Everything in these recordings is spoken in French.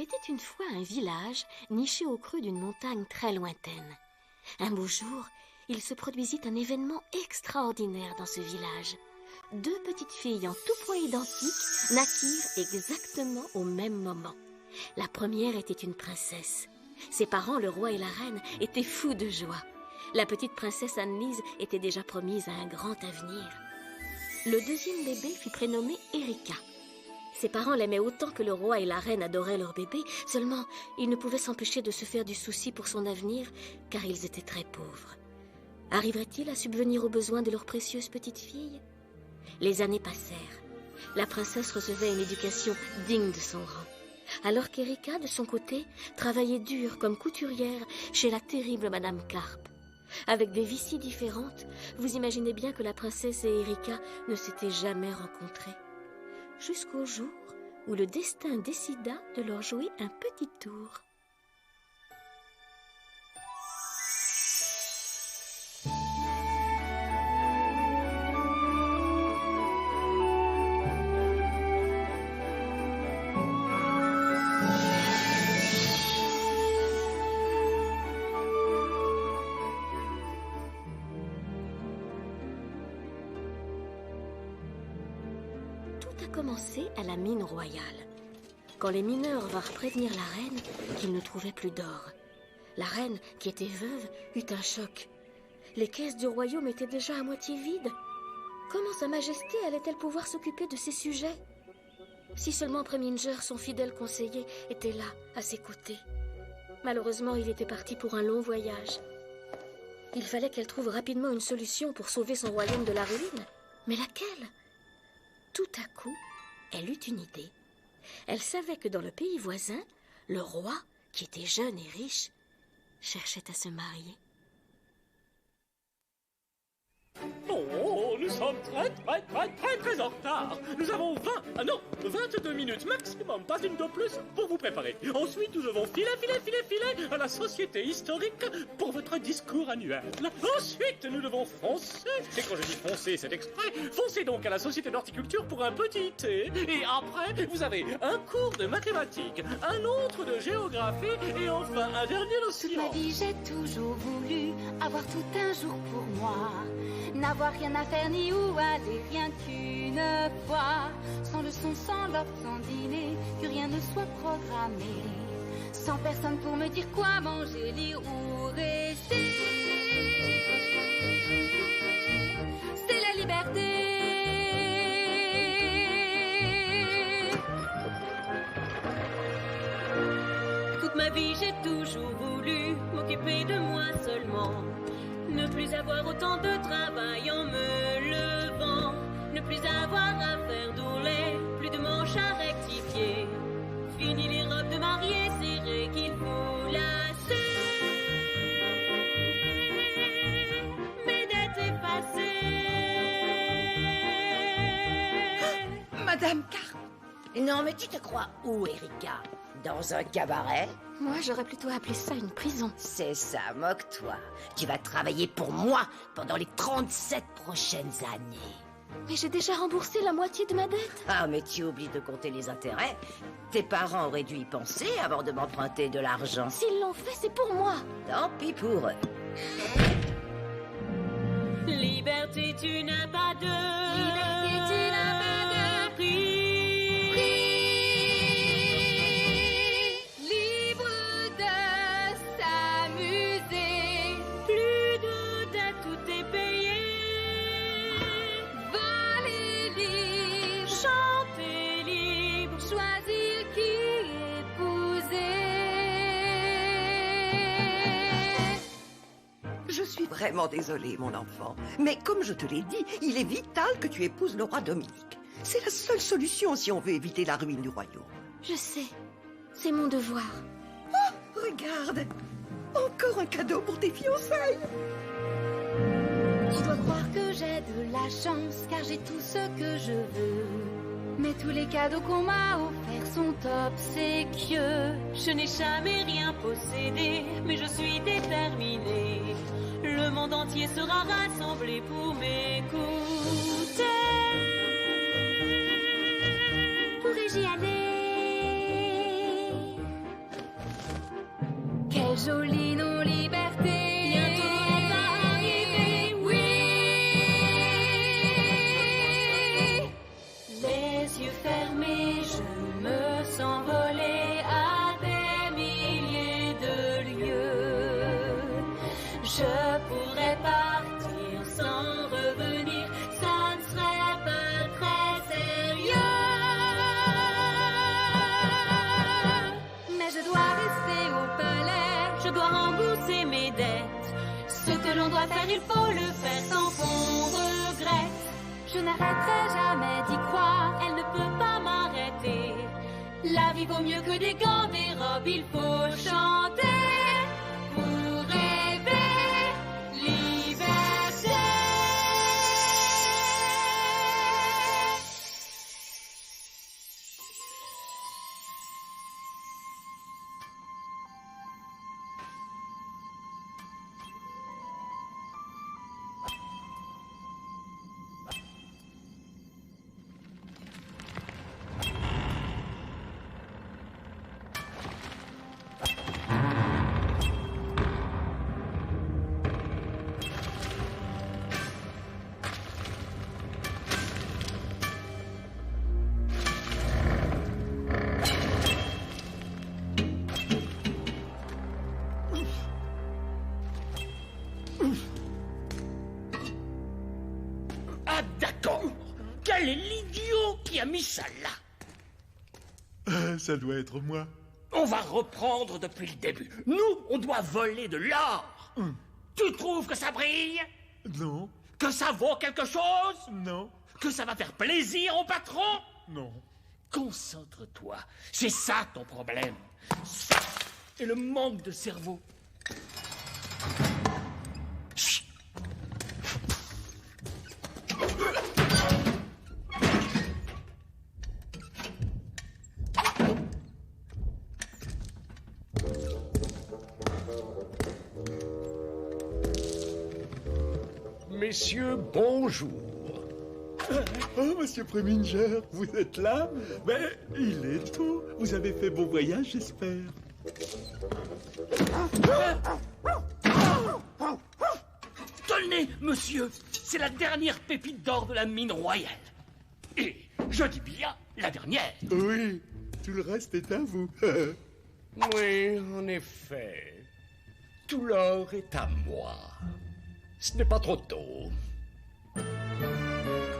était une fois un village niché au creux d'une montagne très lointaine. Un beau jour, il se produisit un événement extraordinaire dans ce village. 2 petites filles en tout point identiques naquirent exactement au même moment. La première était une princesse. Ses parents, le roi et la reine, étaient fous de joie. La petite princesse Anne-Lise était déjà promise à un grand avenir. Le deuxième bébé fut prénommé Erika. Ses parents l'aimaient autant que le roi et la reine adoraient leur bébé, seulement ils ne pouvaient s'empêcher de se faire du souci pour son avenir, car ils étaient très pauvres. Arriverait-il à subvenir aux besoins de leur précieuse petite fille? Les années passèrent. La princesse recevait une éducation digne de son rang, alors qu'Erika, de son côté, travaillait dur comme couturière chez la terrible Madame Carpe. Avec des vies si différentes, vous imaginez bien que la princesse et Erika ne s'étaient jamais rencontrées. Jusqu'au jour où le destin décida de leur jouer un petit tour. Commencé à la mine royale. Quand les mineurs vinrent prévenir la reine qu'ils ne trouvaient plus d'or. La reine, qui était veuve, eut un choc. Les caisses du royaume étaient déjà à moitié vides. Comment Sa Majesté allait-elle pouvoir s'occuper de ces sujets? Si seulement Preminger, son fidèle conseiller, était là, à ses côtés. Malheureusement, il était parti pour un long voyage. Il fallait qu'elle trouve rapidement une solution pour sauver son royaume de la ruine. Mais laquelle? Tout à coup, elle eut une idée. Elle savait que dans le pays voisin, le roi, qui était jeune et riche, cherchait à se marier. Oh, nous sommes très en retard. Nous avons 22 minutes maximum, pas une de plus, pour vous préparer. Ensuite, nous devons filer à la Société historique pour votre discours annuel. Ensuite, nous devons foncer. Et quand je dis foncer, c'est exprès. Foncez donc à la Société d'horticulture pour un petit thé. Et après, vous avez un cours de mathématiques, un autre de géographie et enfin un dernier de Toute ma sciences. vie, j'ai toujours voulu avoir tout un jour pour moi. N'avoir rien à faire ni où aller, rien qu'une fois. Sans leçon, sans l'ordre, sans dîner, que rien ne soit programmé. Sans personne pour me dire quoi manger, lire ou rester. C'est la liberté. Toute ma vie, j'ai toujours voulu m'occuper de moi seulement. Ne plus avoir autant de travail en me levant. Ne plus avoir à faire d'ourlet, plus de manches à rectifier. Fini les robes de mariée serrées qu'il faut lasser. Mes dettes effacées. Madame Carpe. Non, mais tu te crois où, Erika? Dans un cabaret? Moi, j'aurais plutôt appelé ça une prison. C'est ça, moque-toi. Tu vas travailler pour moi pendant les 37 prochaines années. Mais j'ai déjà remboursé la moitié de ma dette. Ah, mais tu oublies de compter les intérêts. Tes parents auraient dû y penser avant de m'emprunter de l'argent. S'ils l'ont fait, c'est pour moi. Tant pis pour eux. Liberté, tu n'as pas de... Liberté, tu n'as pas de prix. Libre de s'amuser. Plus de dettes, tout est payé. Voler libre. Chanter libre. Choisir qui épouser. Je suis vraiment désolée, mon enfant. Mais comme je te l'ai dit, il est vital que tu épouses le roi Dominique. C'est la seule solution si on veut éviter la ruine du royaume. Je sais. C'est mon devoir. Oh, regarde! Encore un cadeau pour tes fiançailles. Tu dois croire que j'ai de la chance, car j'ai tout ce que je veux. Mais tous les cadeaux qu'on m'a offerts sont obséquieux. Je n'ai jamais rien possédé, mais je suis déterminée. Le monde entier sera rassemblé pour m'écouter. Pourrais-je y aller? est jolie nos libertés. Bientôt elle va arriver, oui. Les yeux fermés, je me sens voler à des milliers de lieues. Je pourrais partir sans revenir, ça ne serait pas très sérieux. Mais je dois rester au palais, je dois rembourser mes dettes. Ce que l'on doit faire, il faut le faire sans qu'on regrette. Je n'arrêterai jamais d'y croire, elle ne peut pas m'arrêter. La vie vaut mieux que des gants, des robes, il faut chanter. Pour rêver, liberté. Ah, d'accord. Quel est l'idiot qui a mis ça là? Ça doit être moi. On va reprendre depuis le début. Nous, on doit voler de l'or. Tu trouves que ça brille? Non, Que ça vaut quelque chose? non, Que ça va faire plaisir au patron? non. Concentre-toi. C'est ça ton problème. Ça et le manque de cerveau. Chut. Messieurs, bonjour. Oh, monsieur Preminger, vous êtes là? Ben, il est tôt. Vous avez fait bon voyage, j'espère. Tenez, monsieur, c'est la dernière pépite d'or de la mine royale. Et je dis bien la dernière. Oui, tout le reste est à vous. Oui, en effet. Tout l'or est à moi. Ce n'est pas trop tôt.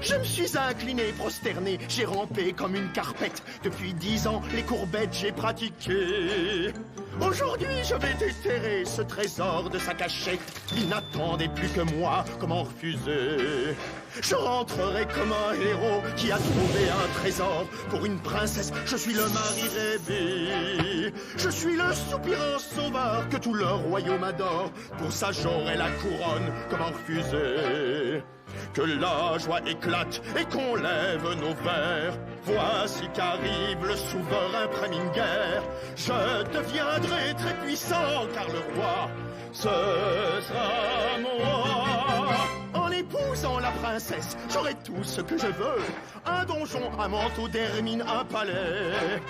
Je me suis incliné, prosterné, j'ai rampé comme une carpette. Depuis 10 ans, les courbettes j'ai pratiqué. Aujourd'hui, je vais déterrer ce trésor de sa cachette. Il n'attendait plus que moi, comment refuser? Je rentrerai comme un héros qui a trouvé un trésor. Pour une princesse, je suis le mari rêvé. Je suis le soupirant sauveur que tout le royaume adore. Pour ça, j'aurai la couronne, comment refuser? Que la joie éclate et qu'on lève nos verres. Voici qu'arrive le souverain Preminger. Je deviendrai très puissant car le roi, ce sera moi. En épousant la princesse, j'aurai tout ce que je veux. Un donjon, un manteau d'hermine, un palais.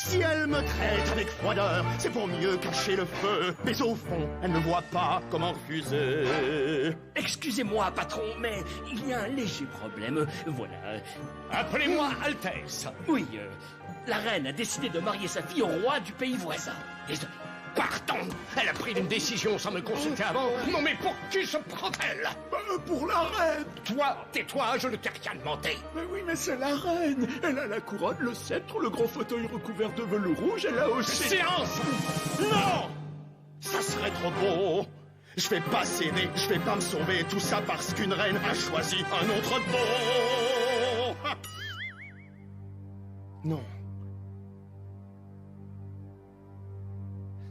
Si elle me traite avec froideur, c'est pour mieux cacher le feu. Mais au fond, elle ne voit pas comment refuser. Excusez-moi, patron, mais il y a un léger problème. Voilà. Appelez-moi Altesse. Oui, la reine a décidé de marier sa fille au roi du pays voisin. Désolé. Pardon. Elle a pris une décision sans me consulter avant. Non, mais pour qui se prend-elle? Pour la reine. Toi, tais-toi, je ne t'ai rien demandé. Mais oui, mais c'est la reine. Elle a la couronne, le sceptre, le gros fauteuil recouvert de velours rouge. Elle a aussi... Silence! Non! Ça serait trop beau. Je vais pas céder, je vais pas me sauver. Tout ça parce qu'une reine a choisi un autre beau. Non.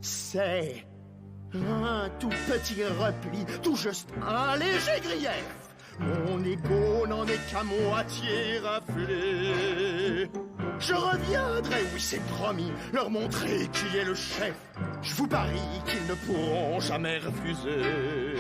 C'est un tout petit repli, tout juste un léger grief. Mon ego n'en est qu'à moitié raflé. Je reviendrai, oui c'est promis, leur montrer qui est le chef. Je vous parie qu'ils ne pourront jamais refuser.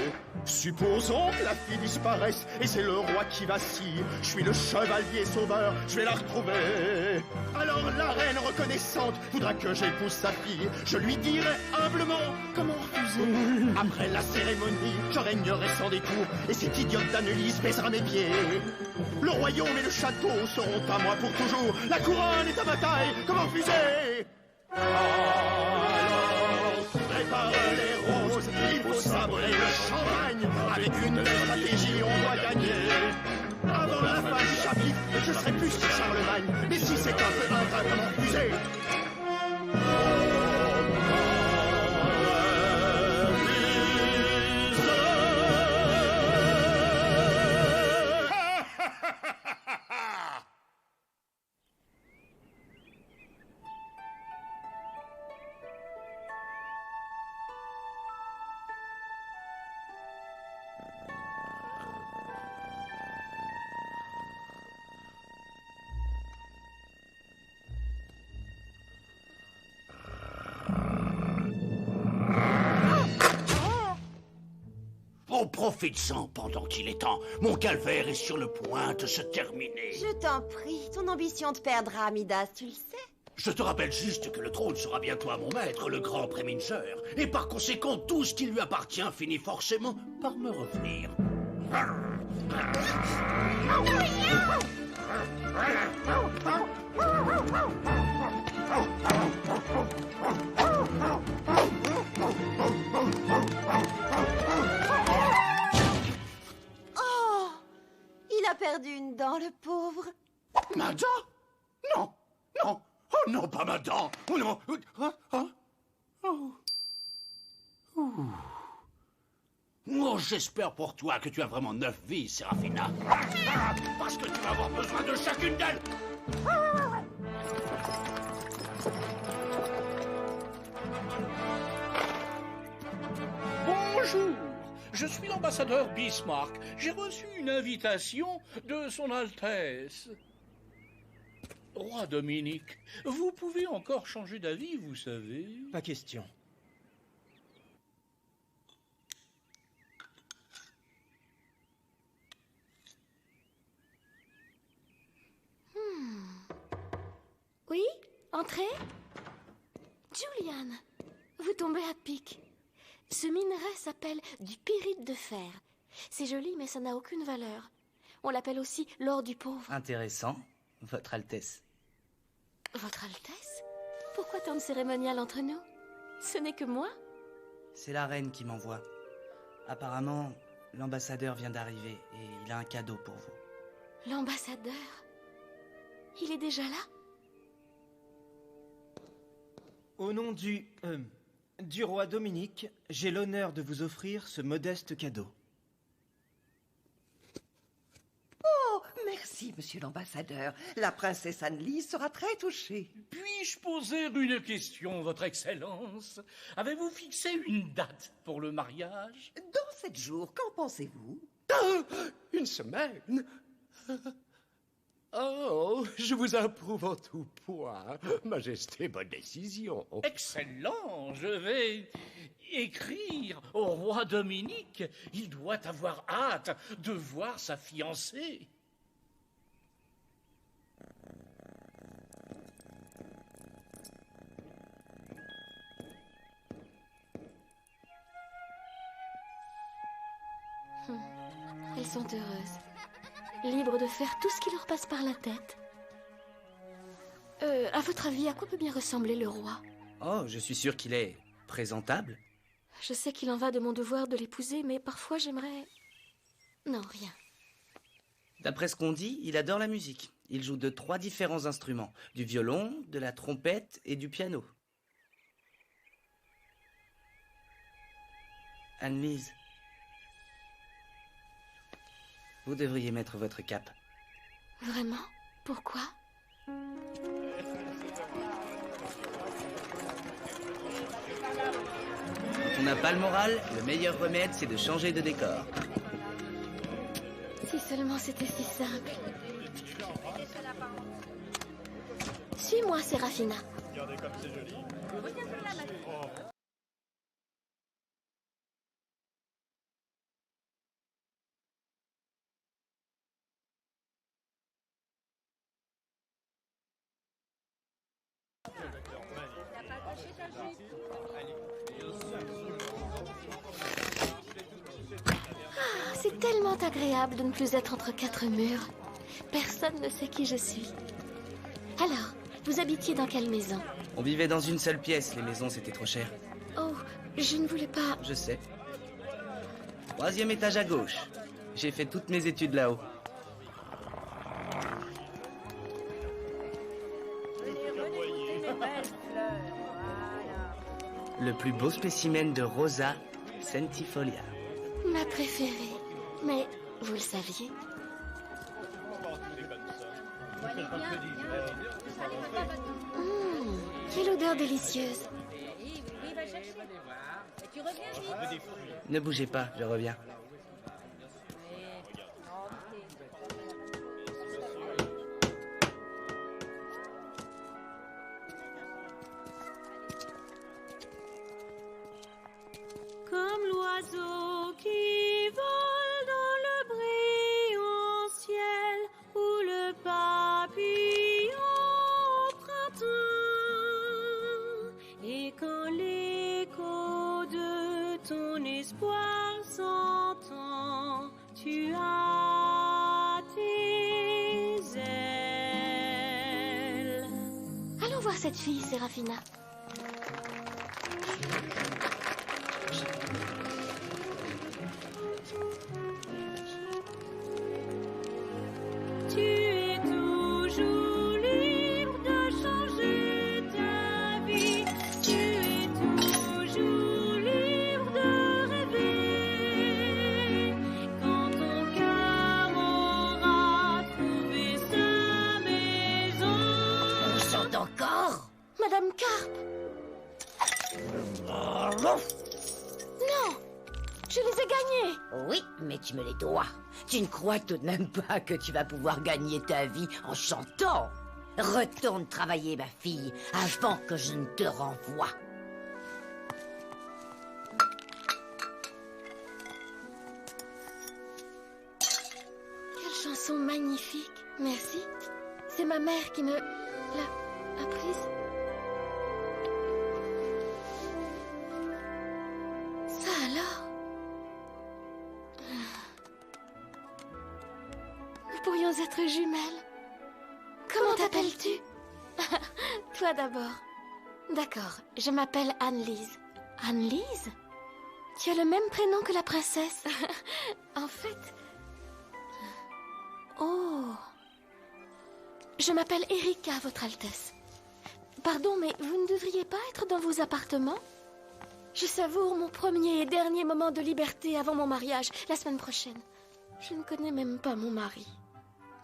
Supposons que la fille disparaisse et c'est le roi qui vacille. Je suis le chevalier sauveur, je vais la retrouver. Alors la reine reconnaissante voudra que j'épouse sa fille. Je lui dirai humblement comment refuser. Après la cérémonie, je régnerai sans détour et cette idiote d'Annelise baisera mes pieds. Le royaume et le château seront à moi pour toujours. La couronne est à ma taille, comment refuser? Prépare les roses, il faut sabrer le champagne. Avec une belle stratégie, on doit gagner. Avant la fin du chapitre, je serai plus que Charlemagne. Mais si c'est un peu ingrat, comment refuser? Profite-en pendant qu'il est temps. Mon calvaire est sur le point de se terminer. Je t'en prie, ton ambition te perdra, Midas, tu le sais. Je te rappelle juste que le trône sera bientôt à mon maître, le grand Preminger. Et par conséquent, tout ce qui lui appartient finit forcément par me revenir. Il a perdu une dent, le pauvre. Ma dent? Non, non. Oh non, pas ma dent. Oh non. Oh, j'espère pour toi que tu as vraiment 9 vies, Serafina. Parce que tu vas avoir besoin de chacune d'elles. Bonjour, je suis l'ambassadeur Bismarck. J'ai reçu une invitation de son Altesse. Roi Dominique, vous pouvez encore changer d'avis, vous savez. Pas question. Oui, entrez. Julian, vous tombez à pic. Ce minerai s'appelle du pyrite de fer. C'est joli, mais ça n'a aucune valeur. On l'appelle aussi l'or du pauvre. Intéressant, Votre Altesse. Votre Altesse? Pourquoi tant de cérémonial entre nous? Ce n'est que moi. C'est la reine qui m'envoie. Apparemment, l'ambassadeur vient d'arriver et il a un cadeau pour vous. L'ambassadeur? Il est déjà là? Au nom du roi Dominique, j'ai l'honneur de vous offrir ce modeste cadeau. Oh, merci, monsieur l'ambassadeur. La princesse Annelise sera très touchée. Puis-je poser une question, Votre Excellence? Avez-vous fixé une date pour le mariage? Dans 7 jours, qu'en pensez-vous? Une semaine? Oh, je vous approuve en tout point. Majesté, bonne décision. Excellent, je vais écrire au roi Dominique. Il doit avoir hâte de voir sa fiancée. Elles sont heureuses. Libres de faire tout ce qui leur passe par la tête. À votre avis, à quoi peut bien ressembler le roi? Oh, je suis sûr qu'il est présentable. Je sais qu'il en va de mon devoir de l'épouser, mais parfois j'aimerais... Non, rien. D'après ce qu'on dit, il adore la musique. Il joue de 3 différents instruments. Du violon, de la trompette et du piano. Annelise, vous devriez mettre votre cape. Vraiment? Pourquoi? On n'a pas le moral, le meilleur remède, c'est de changer de décor. Si seulement c'était si simple. Suis-moi, Serafina. Regardez comme c'est joli. C'est tellement agréable de ne plus être entre quatre murs. Personne ne sait qui je suis. Alors, vous habitiez dans quelle maison? On vivait dans une seule pièce, les maisons c'était trop cher. Oh, je ne voulais pas... Je sais. 3e étage à gauche. J'ai fait toutes mes études là-haut. Le plus beau spécimen de Rosa centifolia. Ma préférée. Mais vous le saviez? Quelle odeur délicieuse. Ne bougez pas, je reviens. Comme l'oiseau qui vole dans le brillant ciel ou le papillon au printemps. Et quand l'écho de ton espoir s'entend, tu as tes ailes. Allons voir cette fille, Séraphina. Tu es toujours libre de changer ta vie. Tu es toujours libre de rêver. Quand ton cœur aura trouvé sa maison. On chante encore? Madame Carpe. Non, je les ai gagnés. Oui, mais tu me les dois. Tu ne crois tout de même pas que tu vas pouvoir gagner ta vie en chantant? Retourne travailler, ma fille, avant que je ne te renvoie. Quelle chanson magnifique. Merci. C'est ma mère qui me l'a apprise. Ça alors? Nous pourrions être jumelles. Comment t'appelles-tu? Toi d'abord. D'accord, je m'appelle Anne-Lise. Anne-Lise? Tu as le même prénom que la princesse. En fait... Oh... Je m'appelle Erika, Votre Altesse. Pardon, mais vous ne devriez pas être dans vos appartements? Je savoure mon premier et dernier moment de liberté avant mon mariage, la semaine prochaine. Je ne connais même pas mon mari.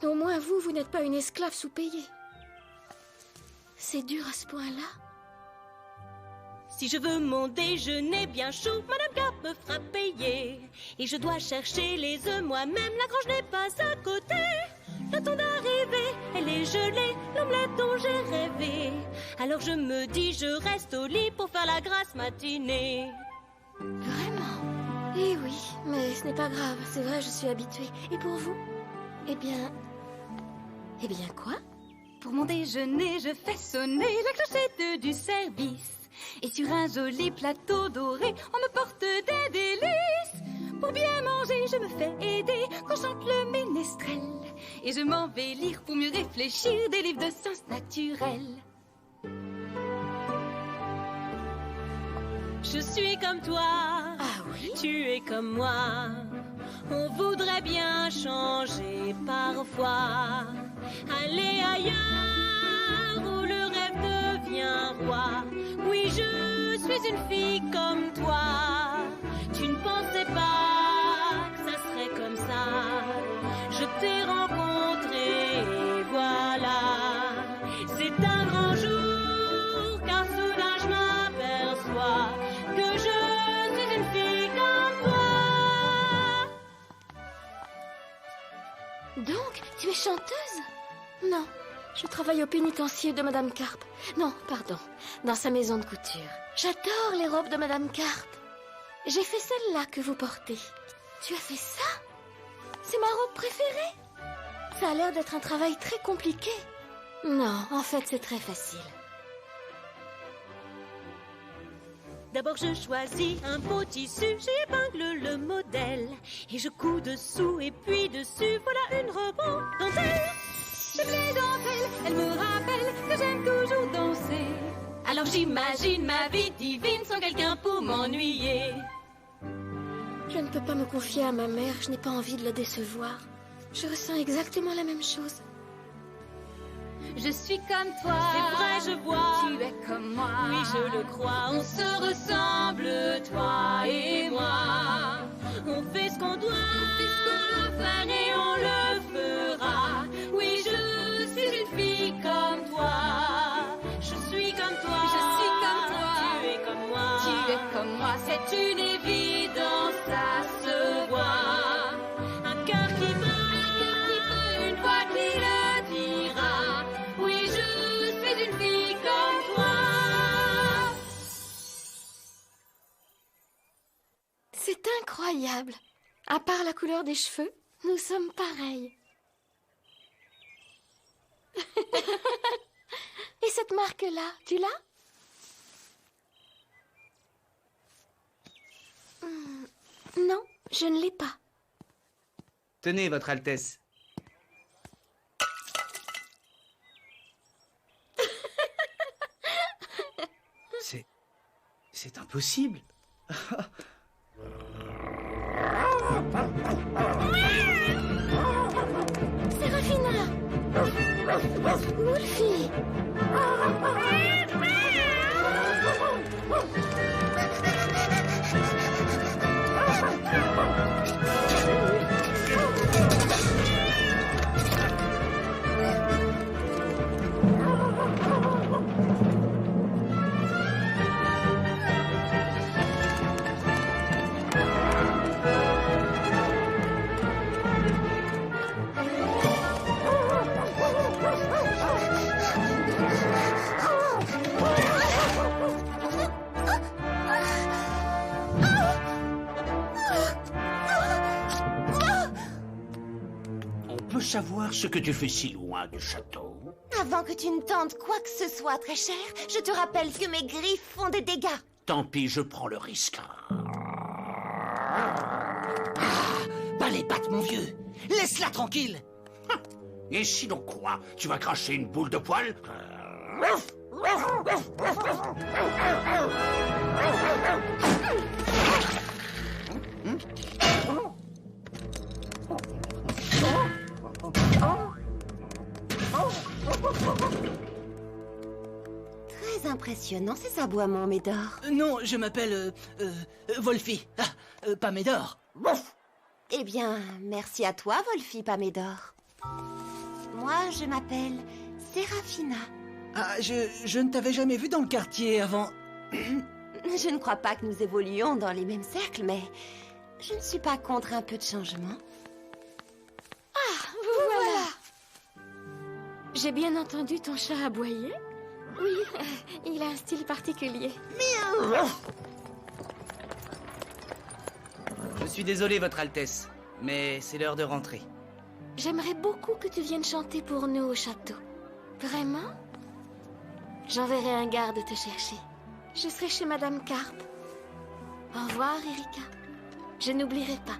Au moins vous, vous n'êtes pas une esclave sous-payée. C'est dur à ce point-là? Si je veux mon déjeuner bien chaud, Madame Carpe me fera payer. Et je dois chercher les œufs moi-même, la grange n'est pas à côté. J'attends d'arriver, elle est gelée, l'omelette dont j'ai rêvé. Alors je me dis, je reste au lit pour faire la grasse matinée. Vraiment? Eh oui, mais ce n'est pas grave, c'est vrai, je suis habituée. Et pour vous? Eh bien quoi? Pour mon déjeuner, je fais sonner la clochette du service. Et sur un joli plateau doré, on me porte des délices. Pour bien manger, je me fais aider quand chante le ménestrel. Et je m'en vais lire pour mieux réfléchir des livres de sciences naturelles. Je suis comme toi, ah oui? Tu es comme moi. On voudrait bien changer parfois, aller ailleurs où le rêve devient roi. Oui, je suis une fille comme toi. Tu ne pensais pas que ça serait comme ça. Je t'ai rencontré et voilà. C'est un grand jour car soudain je m'aperçois que je suis une fille comme toi. Donc, tu es chanteuse? Non, je travaille au pénitencier de Madame Carpe. Non, pardon, dans sa maison de couture. J'adore les robes de Madame Carpe. J'ai fait celle-là que vous portez. Tu as fait ça? C'est ma robe préférée. Ça a l'air d'être un travail très compliqué. Non, en fait, c'est très facile. D'abord je choisis un beau tissu, j'épingle le modèle et je couds dessous et puis dessus, voilà une robe en dentelle. J'aime les dentelles, elles me rappellent que j'aime toujours danser. Alors j'imagine ma vie divine sans quelqu'un pour m'ennuyer. Je ne peux pas me confier à ma mère, je n'ai pas envie de la décevoir. Je ressens exactement la même chose. Je suis comme toi. C'est vrai, je vois. Tu es comme moi. Oui, je le crois. On se ressemble, toi et moi. On fait ce qu'on doit faire et on le fera. Oui, je suis une fille comme toi. Je suis comme toi. Je suis comme toi. Tu es comme moi. Tu es comme moi. C'est une évidence, ça se voit. Un cœur qui bat, une voix qui le dira. Oui, je suis une fille comme toi. C'est incroyable. À part la couleur des cheveux, nous sommes pareils. Et cette marque-là, tu l'as? Non, je ne l'ai pas. Tenez, Votre Altesse. C'est impossible. Séraphina! Wolfie! Savoir ce que tu fais si loin du château. Avant que tu ne tentes quoi que ce soit, très cher, je te rappelle que mes griffes font des dégâts. Tant pis, je prends le risque. Pas les pattes, mon vieux. Laisse-la tranquille. Et sinon quoi? Tu vas cracher une boule de poil? Très impressionnant ces aboiements, Médor. Non, je m'appelle Wolfie. Pas Médor. Eh bien, merci à toi, Wolfie, pas Médor. Moi, je m'appelle Séraphina. Ah, je ne t'avais jamais vu dans le quartier avant. Je ne crois pas que nous évoluions dans les mêmes cercles, mais je ne suis pas contre un peu de changement. Ah, vous voilà. J'ai bien entendu ton chat aboyer? Oui, il a un style particulier. Miaou! Je suis désolé, Votre Altesse, mais c'est l'heure de rentrer. J'aimerais beaucoup que tu viennes chanter pour nous au château. Vraiment? J'enverrai un garde te chercher. Je serai chez Madame Carpe. Au revoir, Erika. Je n'oublierai pas.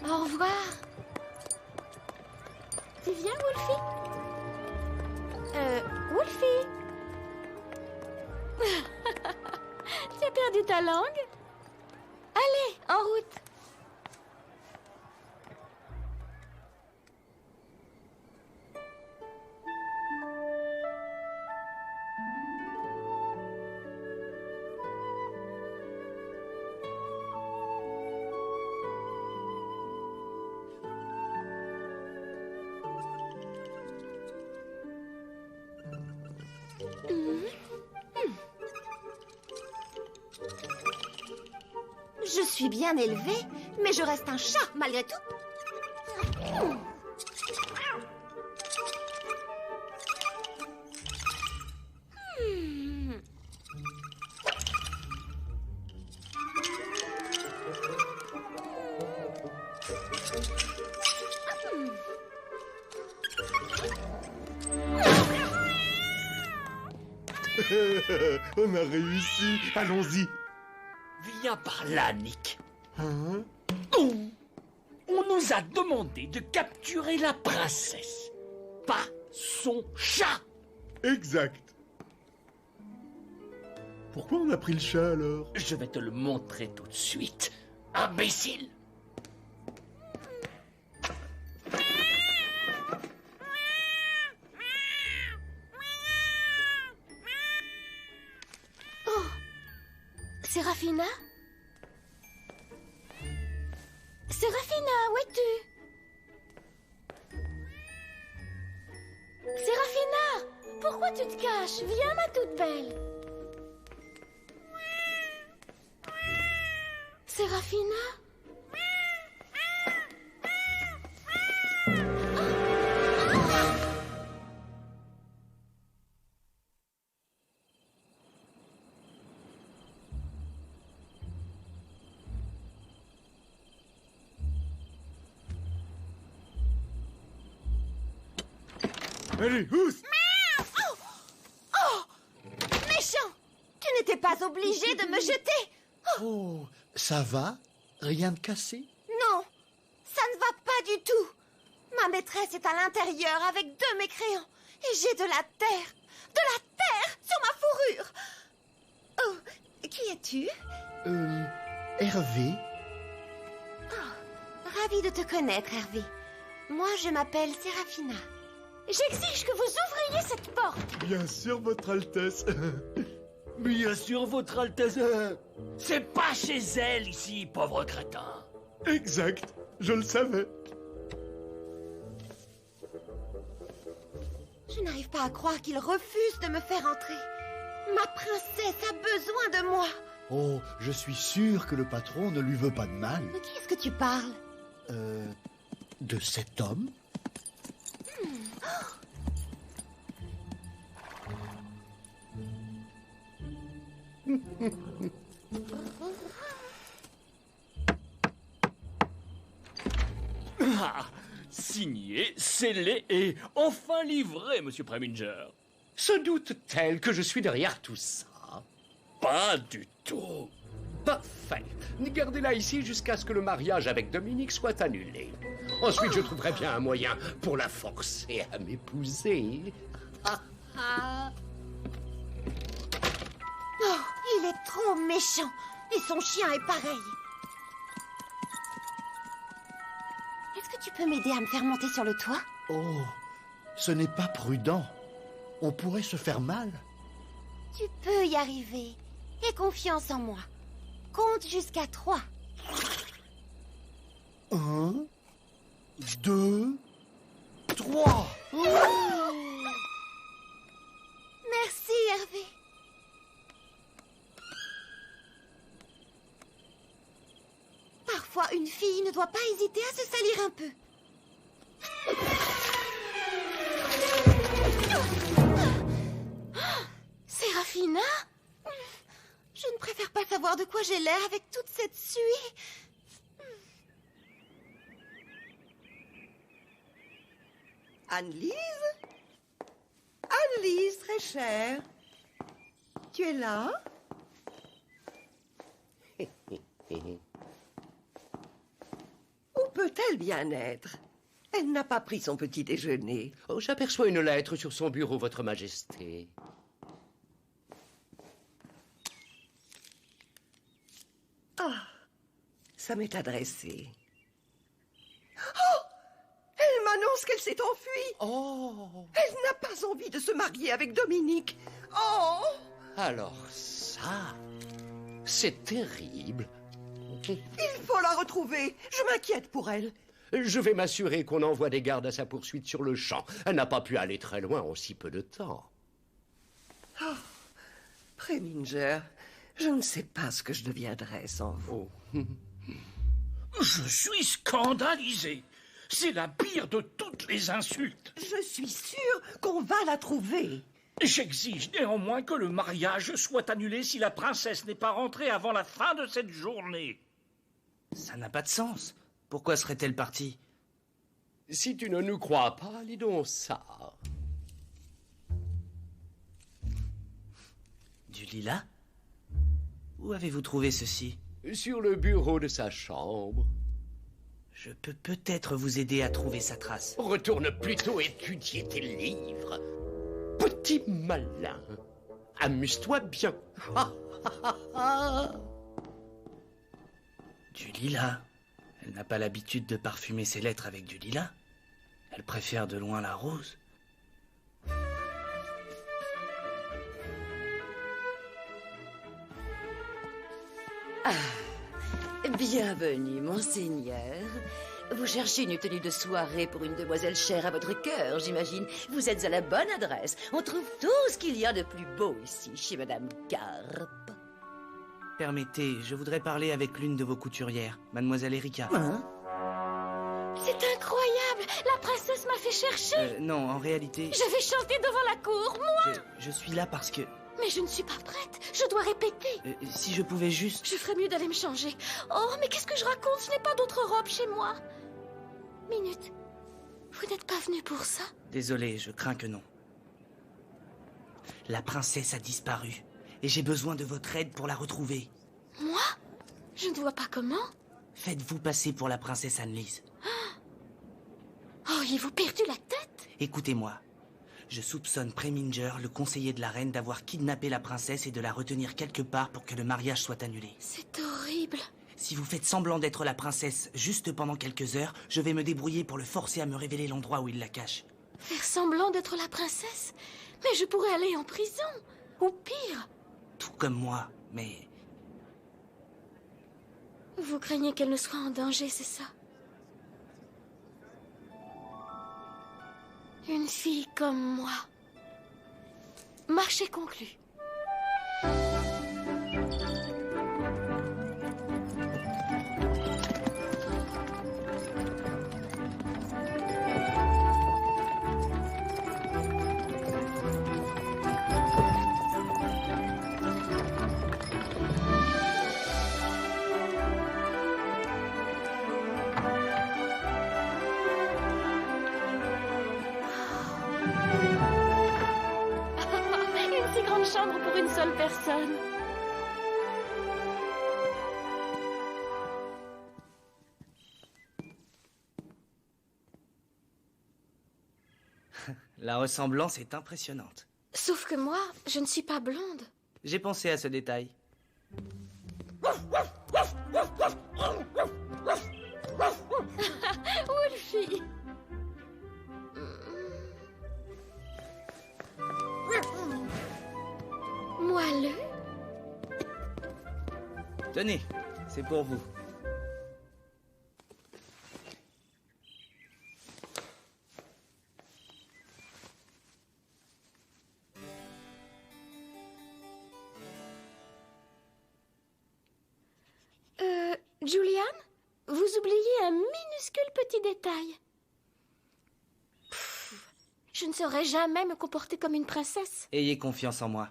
Au revoir. Tu viens, Wolfie? Wolfie? Tu as perdu ta langue? Allez, en route. Je suis bien élevée, mais je reste un chat, malgré tout. On a réussi. Allons-y. Viens par là, Nick. Hein? On nous a demandé de capturer la princesse, pas son chat. Exact. Pourquoi on a pris le chat alors? Je vais te le montrer tout de suite, imbécile. Oh, Séraphina? Séraphina, où es-tu? Séraphina, pourquoi tu te caches? Viens, ma toute belle. Séraphina? Allez, housse! Oh! Méchant! Tu n'étais pas obligé de me jeter! Oh, ça va? Rien de cassé? Non, ça ne va pas du tout. Ma maîtresse est à l'intérieur avec 2 mécréants et j'ai de la terre sur ma fourrure. Oh, qui es-tu? Hervé? Oh, ravie de te connaître, Hervé. Moi, je m'appelle Séraphina. J'exige que vous ouvriez cette porte. Bien sûr, Votre Altesse. Bien sûr, Votre Altesse. C'est pas chez elle ici, pauvre crétin. Exact, je le savais. Je n'arrive pas à croire qu'il refuse de me faire entrer. Ma princesse a besoin de moi. Oh, je suis sûr que le patron ne lui veut pas de mal. De qui est-ce que tu parles? De cet homme? Ah, signé, scellé et enfin livré, monsieur Preminger. Se doute-t-elle que je suis derrière tout ça? Pas du tout. Parfait. Gardez-la ici jusqu'à ce que le mariage avec Dominique soit annulé. Ensuite, je trouverai bien un moyen pour la forcer à m'épouser. Oh, il est trop méchant. Et son chien est pareil. Est-ce que tu peux m'aider à me faire monter sur le toit? Oh, ce n'est pas prudent. On pourrait se faire mal. Tu peux y arriver. Aie confiance en moi. Compte jusqu'à 3. 1, 2, 3. Merci, Hervé. Parfois, une fille ne doit pas hésiter à se salir un peu. Séraphina? Je ne préfère pas savoir de quoi j'ai l'air avec toute cette suie. Anne-Lise? Anne-Lise, très chère. Tu es là? Où peut-elle bien être? Elle n'a pas pris son petit déjeuner. Oh, j'aperçois une lettre sur son bureau, Votre Majesté. Ah, ça m'est adressé. Oh! Elle m'annonce qu'elle s'est enfuie. Oh! Elle n'a pas envie de se marier avec Dominique. Oh! Alors ça, c'est terrible. Il faut la retrouver. Je m'inquiète pour elle. Je vais m'assurer qu'on envoie des gardes à sa poursuite sur le champ. Elle n'a pas pu aller très loin en si peu de temps. Oh, Preminger, je ne sais pas ce que je deviendrais sans vous. Je suis scandalisé. C'est la pire de toutes les insultes. Je suis sûre qu'on va la trouver. J'exige néanmoins que le mariage soit annulé si la princesse n'est pas rentrée avant la fin de cette journée. Ça n'a pas de sens. Pourquoi serait-elle partie? Si tu ne nous crois pas, lis donc ça. Du lilas? Où avez-vous trouvé ceci? Sur le bureau de sa chambre. Je peux peut-être vous aider à trouver sa trace. Retourne plutôt étudier tes livres. Petit malin. Amuse-toi bien. Du lilas? Elle n'a pas l'habitude de parfumer ses lettres avec du lilas. Elle préfère de loin la rose. Bienvenue, monseigneur. Vous cherchez une tenue de soirée pour une demoiselle chère à votre cœur, j'imagine. Vous êtes à la bonne adresse. On trouve tout ce qu'il y a de plus beau ici, chez Madame Carpe. Permettez, je voudrais parler avec l'une de vos couturières, Mademoiselle Erika. Hein? C'est incroyable! La princesse m'a fait chercher! Non, en réalité... Je vais chanter devant la cour, moi! Je suis là parce que... Mais je ne suis pas prête, je dois répéter. Si je pouvais juste... Je ferais mieux d'aller me changer. Oh, mais qu'est-ce que je raconte? Je n'ai pas d'autre robe chez moi. Minute, vous n'êtes pas venu pour ça? Désolé, je crains que non. La princesse a disparu, et j'ai besoin de votre aide pour la retrouver. Moi? Je ne vois pas comment. Faites-vous passer pour la princesse Annelise. Oh, auriez-vous perdu la tête? Écoutez-moi. Je soupçonne Preminger, le conseiller de la reine, d'avoir kidnappé la princesse et de la retenir quelque part pour que le mariage soit annulé. C'est horrible. Si vous faites semblant d'être la princesse juste pendant quelques heures, je vais me débrouiller pour le forcer à me révéler l'endroit où il la cache. Faire semblant d'être la princesse? Mais je pourrais aller en prison. Ou pire. Tout comme moi, mais... Vous craignez qu'elle ne soit en danger, c'est ça? Une fille comme moi. Marché conclu. Chambre pour une seule personne. La ressemblance est impressionnante. Sauf que moi, je ne suis pas blonde. J'ai pensé à ce détail. Wolfie. Moelleux. Tenez, c'est pour vous. Julian, vous oubliez un minuscule petit détail. Je ne saurais jamais me comporter comme une princesse. Ayez confiance en moi.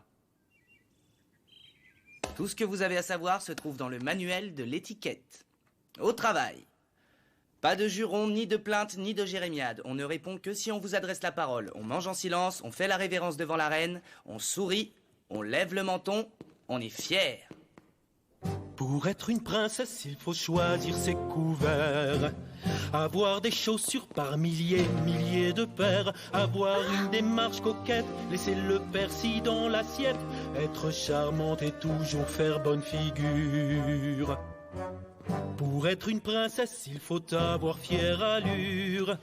Tout ce que vous avez à savoir se trouve dans le manuel de l'étiquette. Au travail. Pas de jurons, ni de plaintes, ni de jérémiades. On ne répond que si on vous adresse la parole. On mange en silence, on fait la révérence devant la reine, on sourit, on lève le menton, on est fier. Pour être une princesse, il faut choisir ses couverts. Avoir des chaussures par milliers, milliers de paires. Avoir une démarche coquette, laisser le persil dans l'assiette. Être charmante et toujours faire bonne figure. Pour être une princesse, il faut avoir fière allure.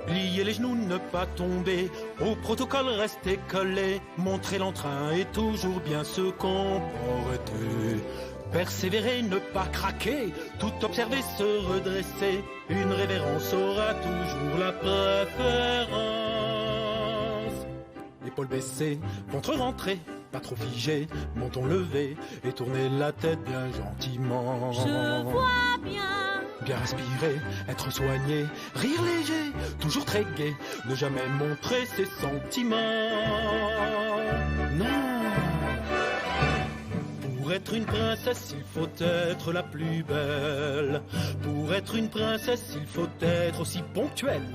Plier les genoux, ne pas tomber. Au protocole, rester collé. Montrer l'entrain et toujours bien se comporter. Persévérer, ne pas craquer. Tout observer, se redresser. Une révérence aura toujours la préférence. Épaules baissées, ventre rentré. Pas trop figé, menton levé. Et tourner la tête bien gentiment. Je vois bien. Bien respirer, être soigné, rire léger, toujours très gai, ne jamais montrer ses sentiments. Non. Pour être une princesse, il faut être la plus belle. Pour être une princesse, il faut être aussi ponctuelle.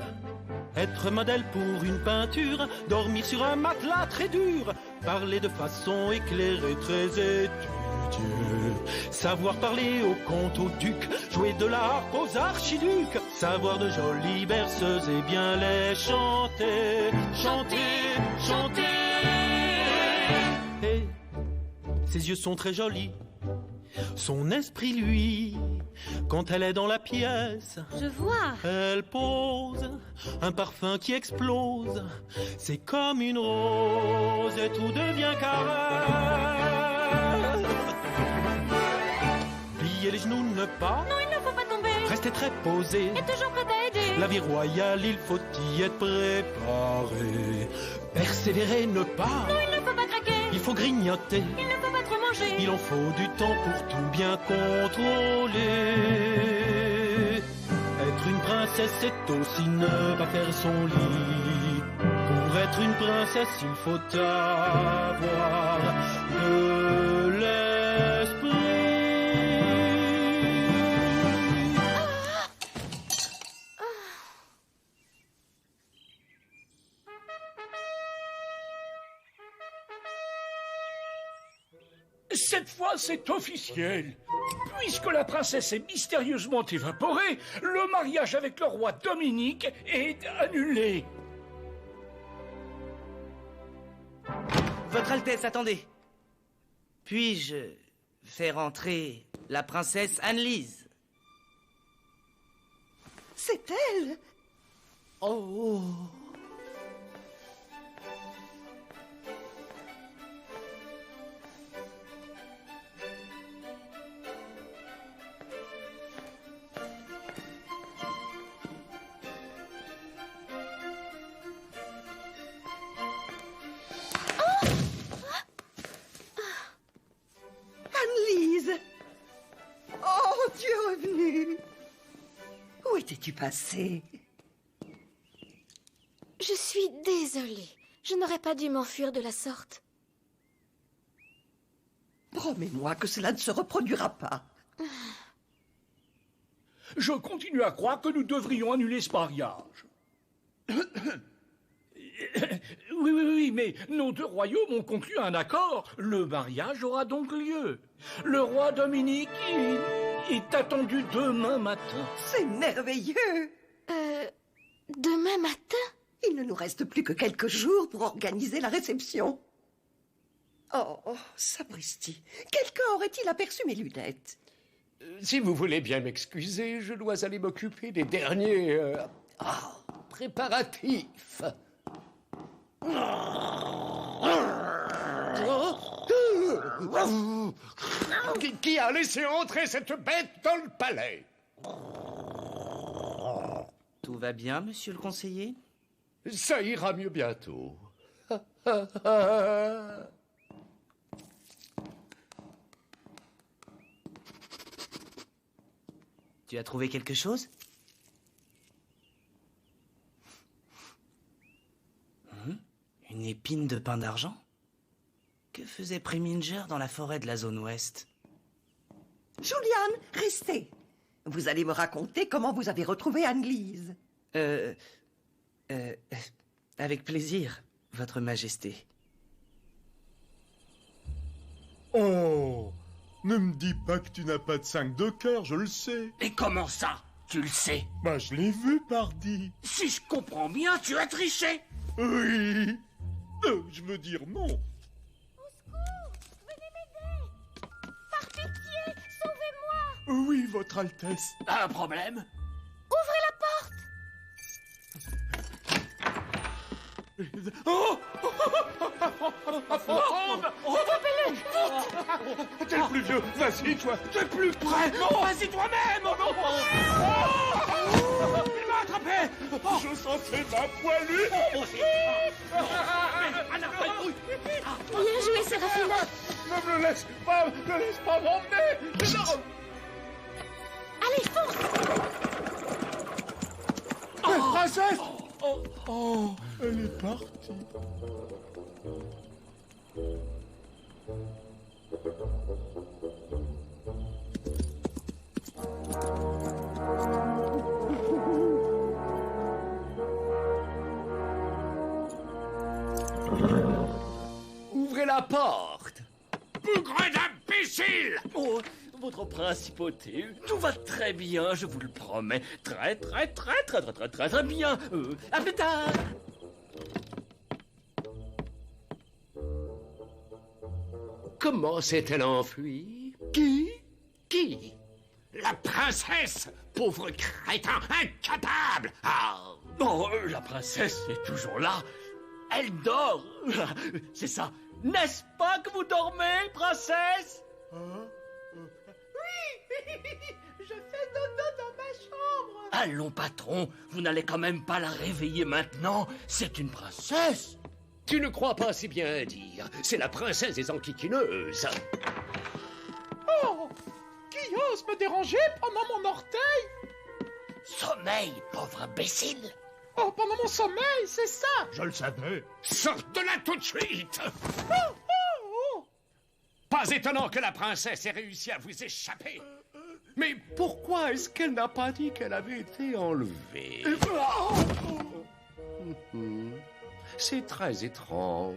Être modèle pour une peinture, dormir sur un matelas très dur, parler de façon éclairée, très étudiée, savoir parler au comte, au duc, jouer de la harpe aux archiducs, savoir de jolies berceuses et bien les chanter, chanter, chanter. Et ses yeux sont très jolis. Son esprit, lui, quand elle est dans la pièce, je vois. Elle pose un parfum qui explose. C'est comme une rose et tout devient caresse. Plier les genoux, ne pas. Non, il ne faut pas tomber. Rester très posé. Et toujours prêt à aider. La vie royale, il faut y être préparé. Persévérer, ne pas. Non, il ne faut pas craquer. Il faut grignoter. Il ne faut pas trop manger. Il en faut du temps pour tout bien contrôler. Être une princesse, c'est aussi ne pas faire son lit. Pour être une princesse, il faut avoir de l'esprit. Cette fois, c'est officiel. Puisque la princesse est mystérieusement évaporée, le mariage avec le roi Dominique est annulé. Votre Altesse, attendez. Puis-je faire entrer la princesse Annelise? C'est elle. Oh. Annelise. Oh, tu es revenue. Où étais-tu passée? Je suis désolée. Je n'aurais pas dû m'enfuir de la sorte. Promets-moi que cela ne se reproduira pas. Je continue à croire que nous devrions annuler ce mariage. Oui, mais nos deux royaumes ont conclu un accord. Le mariage aura donc lieu. Le roi Dominique est attendu demain matin. C'est merveilleux. Demain matin? Il ne nous reste plus que quelques jours pour organiser la réception. Oh, sapristi. Quelqu'un aurait-il aperçu mes lunettes? Si vous voulez bien m'excuser, je dois aller m'occuper des derniers préparatifs. Qui a laissé entrer cette bête dans le palais? Tout va bien, monsieur le conseiller? Ça ira mieux bientôt. Tu as trouvé quelque chose? Une épine de pain d'argent? Que faisait Preminger dans la forêt de la zone ouest? Julian, restez. Vous allez me raconter comment vous avez retrouvé Annelise. Avec plaisir, Votre Majesté. Oh, ne me dis pas que tu n'as pas de 5 de cœur, je le sais. Et comment ça? Tu le sais? Bah, je l'ai vu, pardi. Si je comprends bien, tu as triché. Oui. Je veux dire non. Au secours! Venez m'aider! Par pitié, sauvez-moi! Oui, Votre Altesse. Un problème? Ouvrez la porte! Oh! Attrapez-le! Vite! T'es le plus vieux. Vas-y, toi. T'es plus près. Non, vas-y toi-même! Il m'a attrapé! Je sentais ma poilue. Bien joué, Séraphina. Ne me laisse pas m'emmener. Non. Allez, fonce! Princesse. Oh, elle est partie. Ouvrez la porte. Bougre d'imbécile! Oh, votre principauté, tout va très bien, je vous le promets. Très bien. À plus tard. Comment s'est-elle enfuie? Qui? La princesse! Pauvre crétin incapable! Ah! Oh, la princesse est toujours là. Elle dort. C'est ça. N'est-ce pas que vous dormez, princesse? Je fais dodo dans ma chambre. Allons, patron, vous n'allez quand même pas la réveiller maintenant. C'est une princesse. Tu ne crois pas si bien dire. C'est la princesse des enquiquineuses. Oh! Qui ose me déranger pendant mon orteil? Sommeil, pauvre imbécile. Oh, pendant mon sommeil, c'est ça! Je le savais. Sorte de là tout de suite! Oh! Pas étonnant que la princesse ait réussi à vous échapper. Mais pourquoi est-ce qu'elle n'a pas dit qu'elle avait été enlevée? C'est très étrange.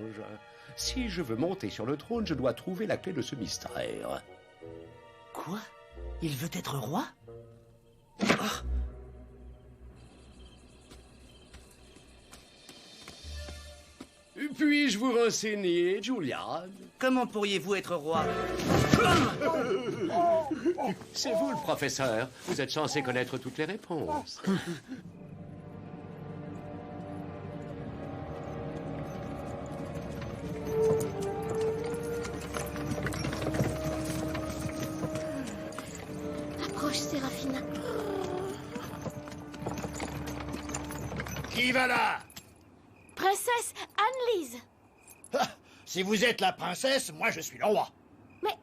Si je veux monter sur le trône, je dois trouver la clé de ce mystère. Quoi? Il veut être roi? Puis-je vous renseigner, Julian? Comment pourriez-vous être roi? C'est vous le professeur. Vous êtes censé connaître toutes les réponses. Approche, Séraphina. Qui va là? Princesse Anne-Lise. Si vous êtes la princesse, moi je suis le roi. Mais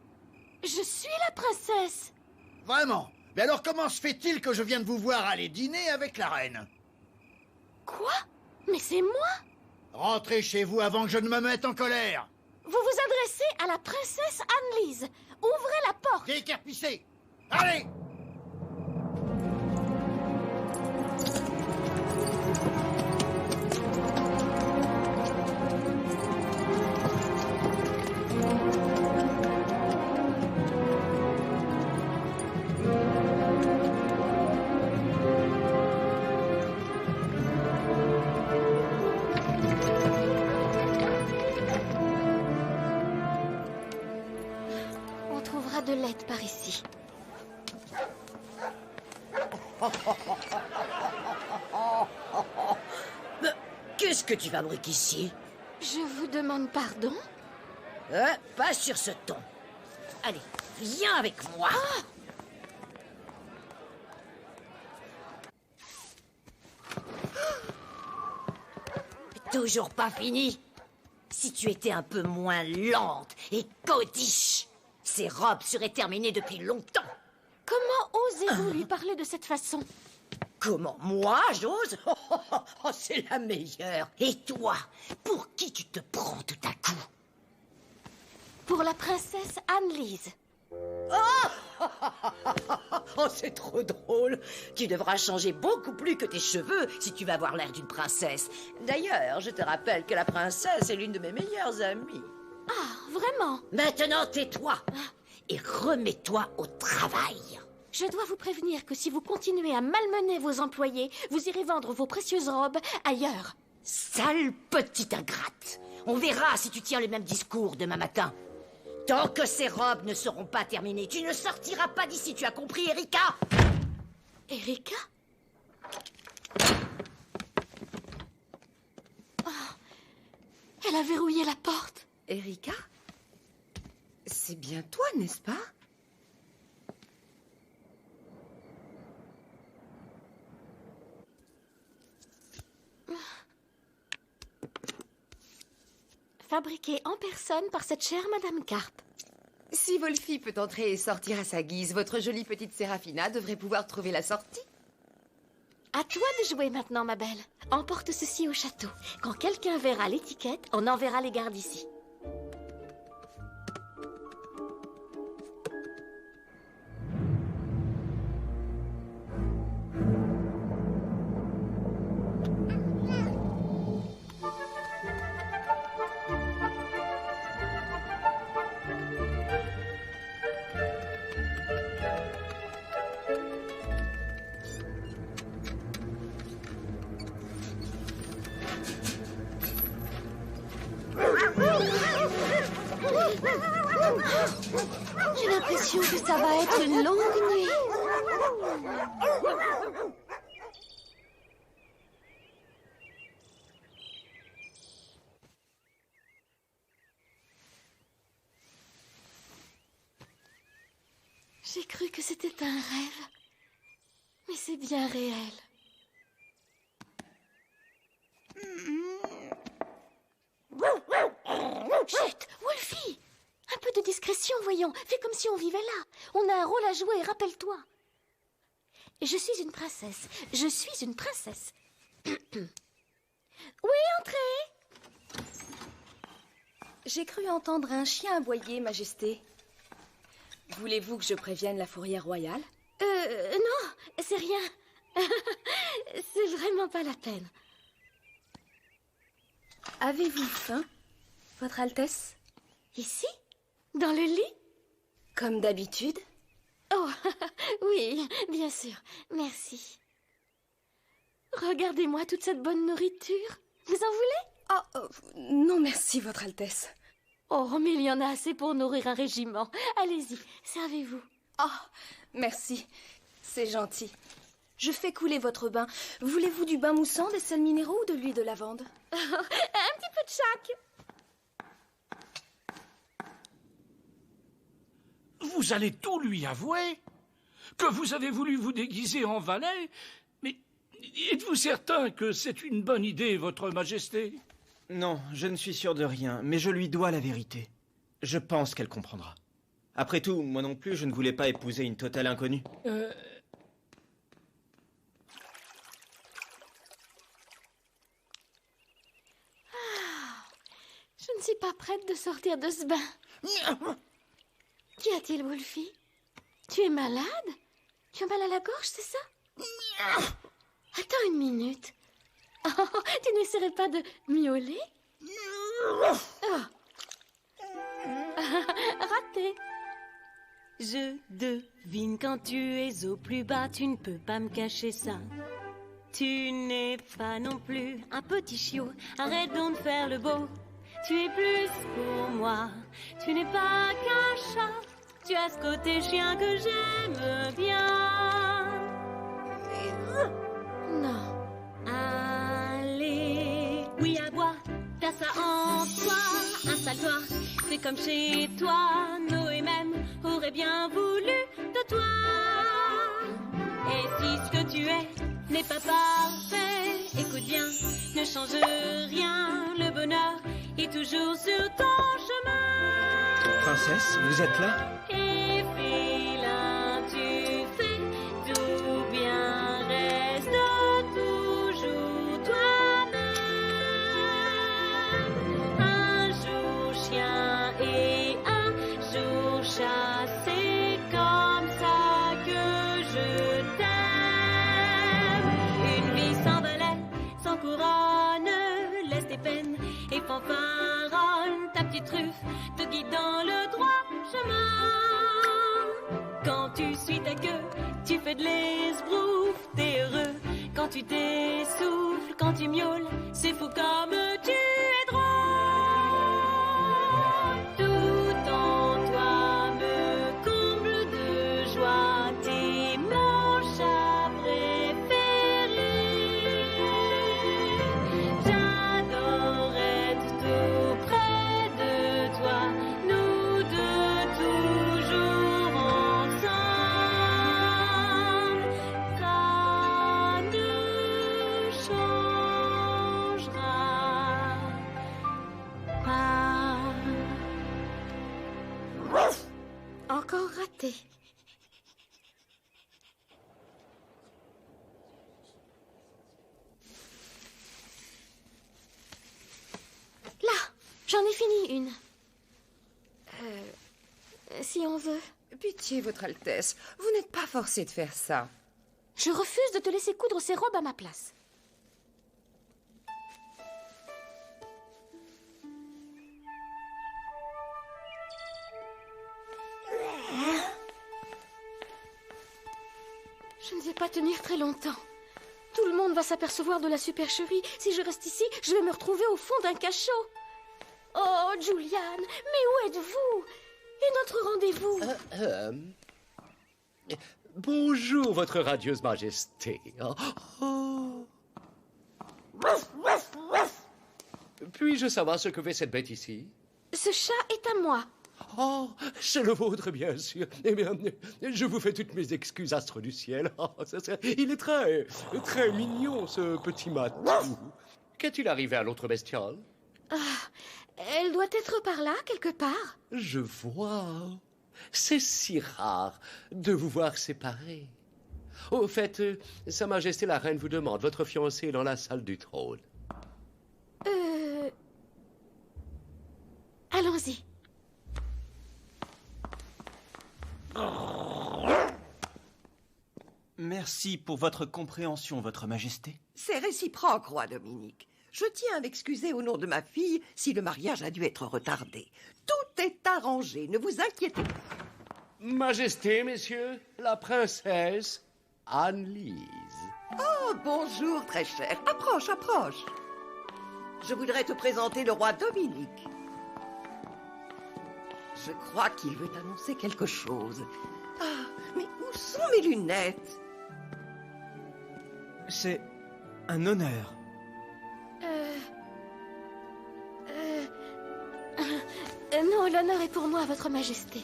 je suis la princesse. Vraiment? Mais alors comment se fait-il que je viens de vous voir aller dîner avec la reine? Quoi? Mais c'est moi. Rentrez chez vous avant que je ne me mette en colère. Vous vous adressez à la princesse Anne-Lise. Ouvrez la porte. Décarpissez. Allez! On trouvera de l'aide par ici. Qu'est-ce que tu fabriques ici? Je vous demande pardon? Pas sur ce ton. Allez, viens avec moi. Toujours pas fini. Si tu étais un peu moins lente et codiche, ces robes seraient terminées depuis longtemps. Comment osez-vous lui parler de cette façon? Comment, moi, j'ose? Oh, c'est la meilleure. Et toi, pour qui tu te prends tout à coup? Pour la princesse Anne-Lise. Oh, c'est trop drôle. Tu devras changer beaucoup plus que tes cheveux si tu veux avoir l'air d'une princesse. D'ailleurs, je te rappelle que la princesse est l'une de mes meilleures amies. Ah, vraiment? Maintenant, tais-toi et remets-toi au travail. Je dois vous prévenir que si vous continuez à malmener vos employés, vous irez vendre vos précieuses robes ailleurs. Sale petite ingrate. On verra si tu tiens le même discours demain matin. Tant que ces robes ne seront pas terminées, tu ne sortiras pas d'ici, tu as compris, Erika? Erika? Oh, elle a verrouillé la porte. Erika? C'est bien toi, n'est-ce pas? Fabriquée en personne par cette chère Madame Carpe. Si Wolfie peut entrer et sortir à sa guise, votre jolie petite Séraphina devrait pouvoir trouver la sortie. À toi de jouer maintenant, ma belle. Emporte ceci au château. Quand quelqu'un verra l'étiquette, on enverra les gardes ici. J'ai l'impression que ça va être une longue nuit. J'ai cru que c'était un rêve, mais c'est bien réel. Chut, Wolfie! Un peu de discrétion, voyons. Fais comme si on vivait là. On a un rôle à jouer, rappelle-toi. Je suis une princesse. Je suis une princesse. Oui, entrez! J'ai cru entendre un chien aboyer, Majesté. Voulez-vous que je prévienne la fourrière royale? Non, c'est rien. C'est vraiment pas la peine. Avez-vous faim, Votre Altesse? Ici? Dans le lit? Comme d'habitude? Oh, oui, bien sûr. Merci. Regardez-moi toute cette bonne nourriture. Vous en voulez? Oh, non merci, Votre Altesse. Oh, mais il y en a assez pour nourrir un régiment. Allez-y, servez-vous. Oh, merci. C'est gentil. Je fais couler votre bain. Voulez-vous du bain moussant, des sels minéraux ou de l'huile de lavande? Un petit peu de chaque. Vous allez tout lui avouer? Que vous avez voulu vous déguiser en valet? Mais êtes-vous certain que c'est une bonne idée, Votre Majesté? Non, je ne suis sûr de rien, mais je lui dois la vérité. Je pense qu'elle comprendra. Après tout, moi non plus, je ne voulais pas épouser une totale inconnue. Je ne suis pas prête de sortir de ce bain. Qu'y a-t-il, Wolfie? Tu es malade? Tu as mal à la gorge, c'est ça? Attends une minute. Oh, tu n'essaierais pas de miauler? Oh. Raté. Je devine quand tu es au plus bas, tu ne peux pas me cacher ça. Tu n'es pas non plus un petit chiot, arrête donc de faire le beau. Tu es plus pour moi, tu n'es pas qu'un chat, tu as ce côté chien que j'aime bien. Non. Allez, oui à boire, t'as ça en toi, installe-toi, c'est comme chez toi, Noé même aurait bien voulu de toi. Et si ce que tu es n'est pas parfait, écoute bien, ne change rien, le bonheur est toujours sur ton chemin. Princesse, vous êtes là? Et félin, tu fais tout bien, reste toujours toi-même. Un jour chien et un jour chat, c'est comme ça que je t'aime. Une vie sans balai, sans couronne, laisse tes peines et fanfaronne ta petite truffe te guide dans le droit chemin. Quand tu suis ta queue, tu fais de l'esbrouf, t'es heureux quand tu t'essouffles, quand tu miaules, c'est fou comme tu es drôle. Tout en toi me comble de joie, t'es mon chat préféré. J'adore être tout près de toi, nous deux toujours ensemble. Ça ne changera pas. Encore raté. Là, j'en ai fini une. Si on veut. Pitié, Votre Altesse, vous n'êtes pas forcée de faire ça. Je refuse de te laisser coudre ces robes à ma place. Je ne vais pas tenir très longtemps. Tout le monde va s'apercevoir de la supercherie. Si je reste ici, je vais me retrouver au fond d'un cachot. Oh, Julian, mais où êtes-vous? Et notre rendez-vous? Bonjour, votre radieuse majesté. Oh. Puis-je savoir ce que fait cette bête ici? Ce chat est à moi. Oh, c'est le vôtre, bien sûr. Eh bien, je vous fais toutes mes excuses, astre du ciel. Oh, il est très mignon, ce petit matou. Qu'est-il arrivé à l'autre bestiole? Elle doit être par là, quelque part. Je vois. C'est si rare de vous voir séparés. Au fait, Sa Majesté la Reine vous demande. Votre fiancé est dans la salle du trône. Allons-y. Merci pour votre compréhension, Votre Majesté. C'est réciproque, roi Dominique. Je tiens à m'excuser au nom de ma fille si le mariage a dû être retardé. Tout est arrangé, ne vous inquiétez pas. Majesté, messieurs, la princesse Anne-Lise. Oh, bonjour, très cher. Approche, approche. Je voudrais te présenter le roi Dominique. Je crois qu'il veut annoncer quelque chose. Ah, mais où sont mes lunettes? C'est un honneur. Non, l'honneur est pour moi, Votre Majesté.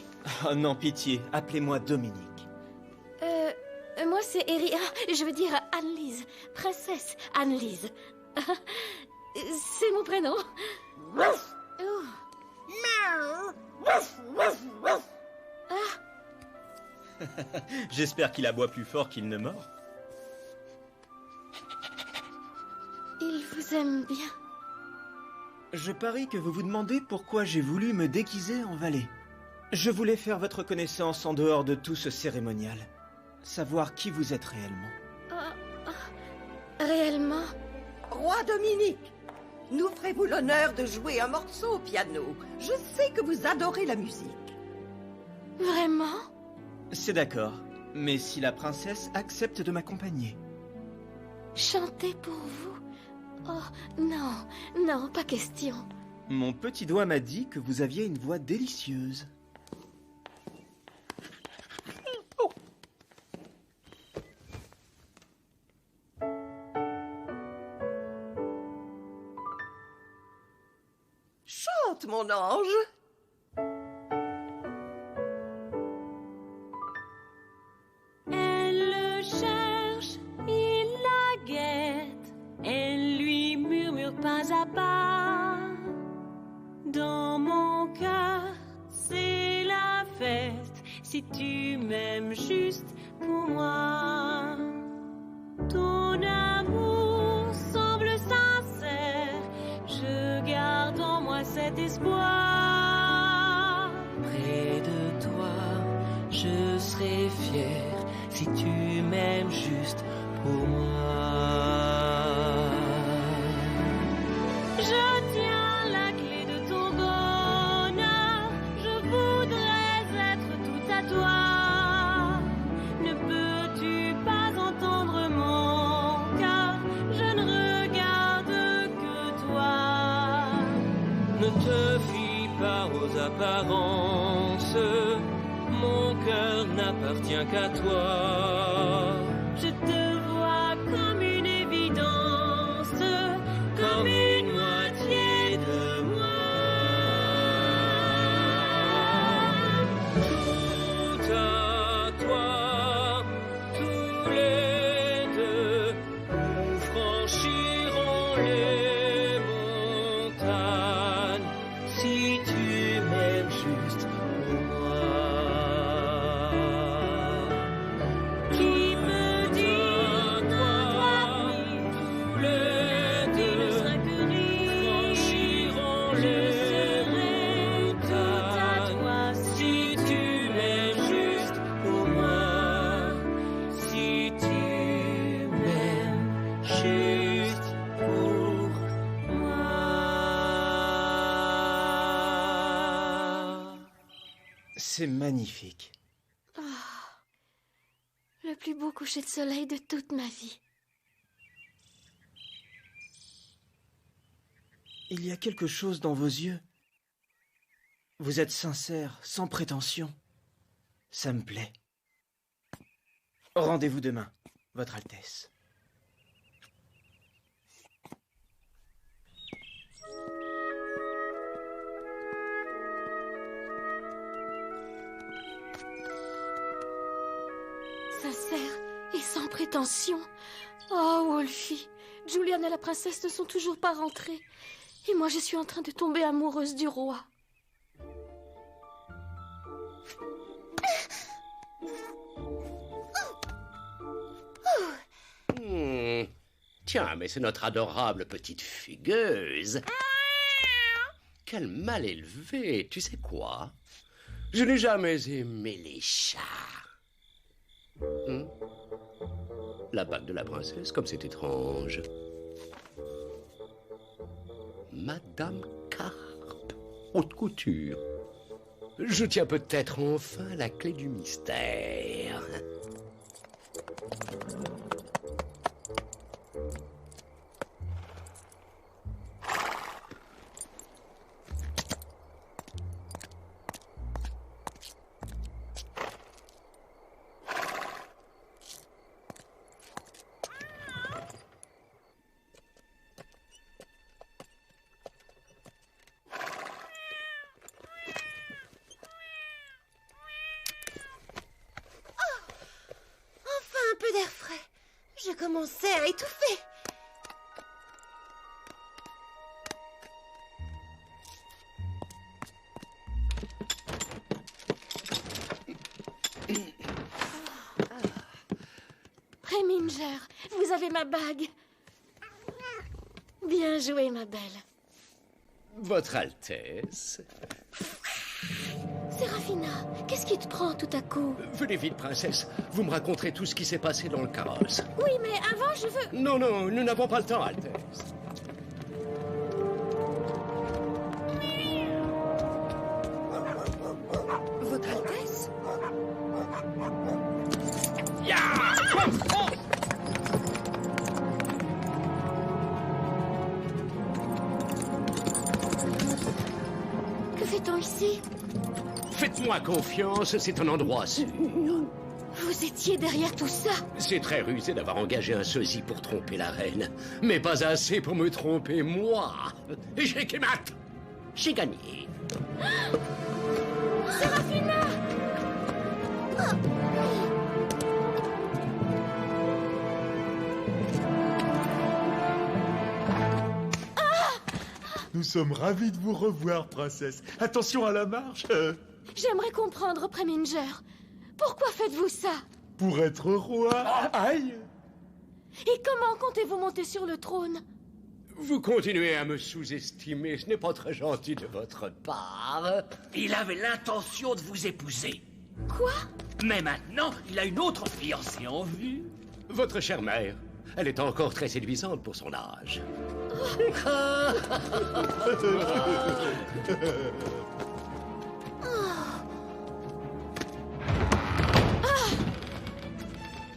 Oh non, pitié, appelez-moi Dominique. Moi, c'est je veux dire Anne-Lise. Princesse Anne-Lise. C'est mon prénom. Oh. J'espère qu'il aboie plus fort qu'il ne mord. Il vous aime bien. Je parie que vous vous demandez pourquoi j'ai voulu me déguiser en valet. Je voulais faire votre connaissance en dehors de tout ce cérémonial. Savoir qui vous êtes réellement. Réellement? Roi Dominique, nous ferez-vous l'honneur de jouer un morceau au piano? Je sais que vous adorez la musique. Vraiment? C'est d'accord, mais si la princesse accepte de m'accompagner. Chanter pour vous? Oh, non, non, pas question. Mon petit doigt m'a dit que vous aviez une voix délicieuse. Chante, mon ange. Elle le cherche, il la guette, elle lui murmure pas à pas. Dans mon cœur, c'est la fête, si tu m'aimes juste pour moi. Ton amour semble sincère, je garde en moi cet espoir. Près de toi, je serai fier si tu m'aimes juste pour moi. Je tiens la clé de ton bonheur, je voudrais être tout à toi. Ne peux-tu pas entendre mon cœur? Je ne regarde que toi. Ne te fie pas aux apparences, mon cœur n'appartient qu'à toi. Je te vois comme une évidence, comme une moitié de moi. Tout à toi, tous les deux, nous franchirons les montagnes, si tu m'aimes juste pour moi. Qui me dit non, tous les deux, ne sera que rire. franchirons Je les serai tout à toi si tu m'aimes juste pour moi, si tu m'aimes juste pour moi. C'est magnifique. Le plus beau coucher de soleil de toute ma vie. Il y a quelque chose dans vos yeux. Vous êtes sincère, sans prétention. Ça me plaît. Rendez-vous demain, Votre Altesse. Sincère et sans prétention. Oh, Wolfie, Julian et la princesse ne sont toujours pas rentrés. Et moi, je suis en train de tomber amoureuse du roi. Tiens, mais c'est notre adorable petite fugueuse. Quelle mal élevée. Tu sais quoi? Je n'ai jamais aimé les chats. La bague de la princesse, comme c'est étrange. Madame Carpe, haute couture. Je tiens peut-être enfin la clé du mystère. D'air frais. Je commençais à étouffer. Preminger, vous avez ma bague. Bien joué, ma belle. Votre Altesse. Séraphina, qu'est-ce qui te prend tout à coup? Venez vite, princesse. Vous me raconterez tout ce qui s'est passé dans le carrosse. Oui, mais avant, je veux... Non, nous n'avons pas le temps, Altesse. Votre Altesse? Que fait-on ici? Faites-moi confiance, c'est un endroit sûr. Vous étiez derrière tout ça? C'est très rusé d'avoir engagé un sosie pour tromper la reine, mais pas assez pour me tromper moi. J'ai Kemat. J'ai gagné. Séraphina! Nous sommes ravis de vous revoir, princesse. Attention à la marche. J'aimerais comprendre, Preminger. Pourquoi faites-vous ça? Pour être roi. Aïe! Et comment comptez-vous monter sur le trône? Vous continuez à me sous-estimer, ce n'est pas très gentil de votre part. Il avait l'intention de vous épouser. Quoi? Mais maintenant, il a une autre fiancée en vue. Votre chère mère, elle est encore très séduisante pour son âge.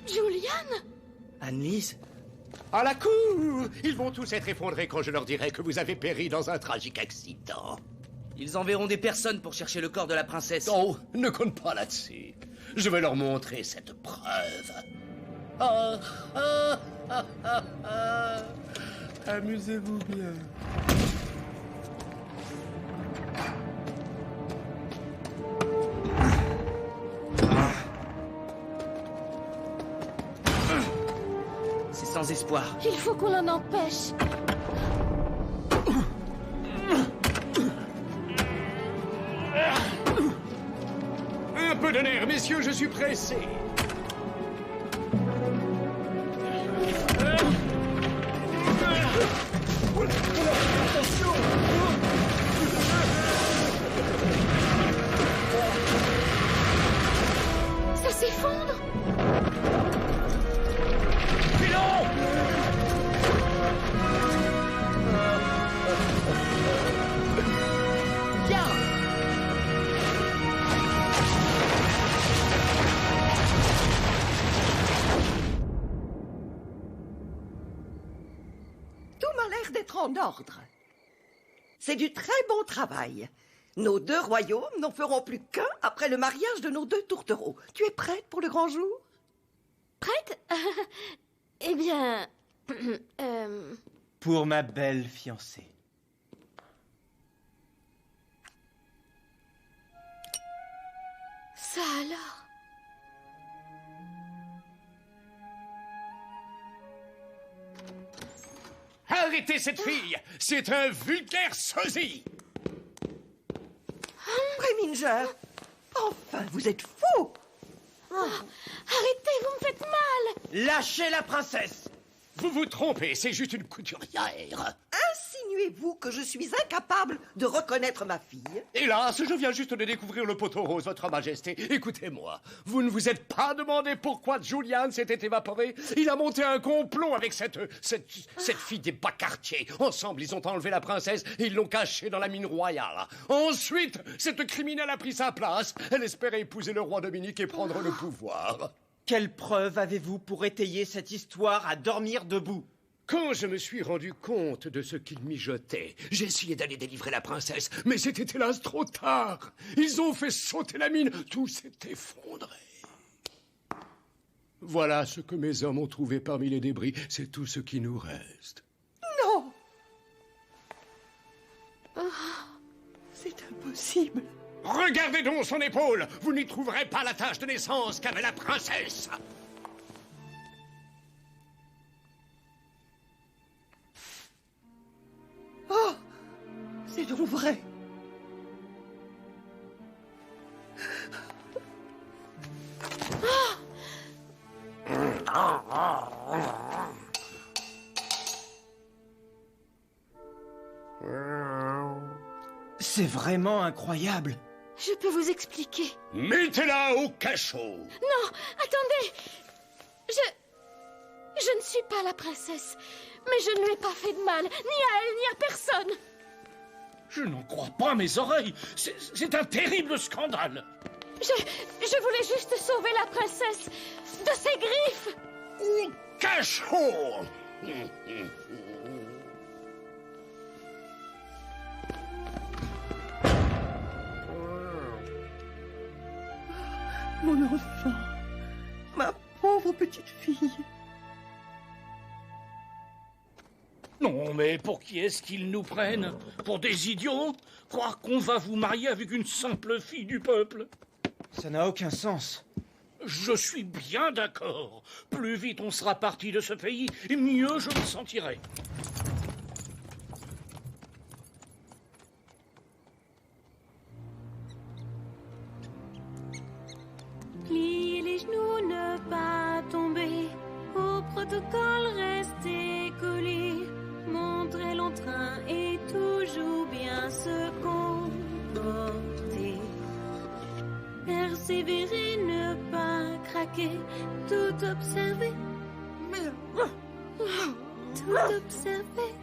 Julian? Annelise? À la cour! Ils vont tous être effondrés quand je leur dirai que vous avez péri dans un tragique accident. Ils enverront des personnes pour chercher le corps de la princesse. Oh, ne compte pas là-dessus. Je vais leur montrer cette preuve. Amusez-vous bien. C'est sans espoir. Il faut qu'on l'en empêche. Un peu de nerf, messieurs, je suis pressé. Ça s'effondre. Tout m'a l'air d'être en ordre. C'est du très bon travail. Nos 2 royaumes n'en feront plus qu'un après le mariage de nos 2 tourtereaux. Tu es prête pour le grand jour? Prête? Eh bien... Pour ma belle fiancée. Ça alors? Arrêtez cette fille! C'est un vulgaire sosie! Preminger! Enfin, vous êtes fou! Arrêtez, vous me faites mal! Lâchez la princesse! Vous vous trompez, c'est juste une couturière. Insinuez-vous que je suis incapable de reconnaître ma fille? Hélas, je viens juste de découvrir le poteau rose, votre majesté. Écoutez-moi, vous ne vous êtes pas demandé pourquoi Julian s'était évaporé? Il a monté un complot avec cette fille des bas quartiers. Ensemble, ils ont enlevé la princesse et ils l'ont cachée dans la mine royale. Ensuite, cette criminelle a pris sa place. Elle espérait épouser le roi Dominique et prendre le pouvoir. Quelle preuve avez-vous pour étayer cette histoire à dormir debout? Quand je me suis rendu compte de ce qu'ils mijotaient, j'ai essayé d'aller délivrer la princesse, mais c'était hélas trop tard. Ils ont fait sauter la mine, tout s'est effondré. Voilà ce que mes hommes ont trouvé parmi les débris, c'est tout ce qui nous reste. Non! C'est impossible. Regardez donc son épaule! Vous n'y trouverez pas la tache de naissance qu'avait la princesse! Oh! C'est donc vrai! C'est vraiment incroyable. Je peux vous expliquer. Mettez-la au cachot! Non, attendez! Je ne suis pas la princesse, mais je ne lui ai pas fait de mal, ni à elle, ni à personne. Je n'en crois pas mes oreilles. C'est un terrible scandale. Je voulais juste sauver la princesse de ses griffes. Au cachot! Mon enfant, ma pauvre petite fille. Non, mais pour qui est-ce qu'ils nous prennent? Pour des idiots? Croire qu'on va vous marier avec une simple fille du peuple? Ça n'a aucun sens. Je suis bien d'accord. Plus vite on sera parti de ce pays, mieux je me sentirai. Pliez les genoux, ne pas tomber. Au protocole, restez collés. Montrez l'entrain et toujours bien se comporter. Persévérer, ne pas craquer. Tout observer. Tout observer.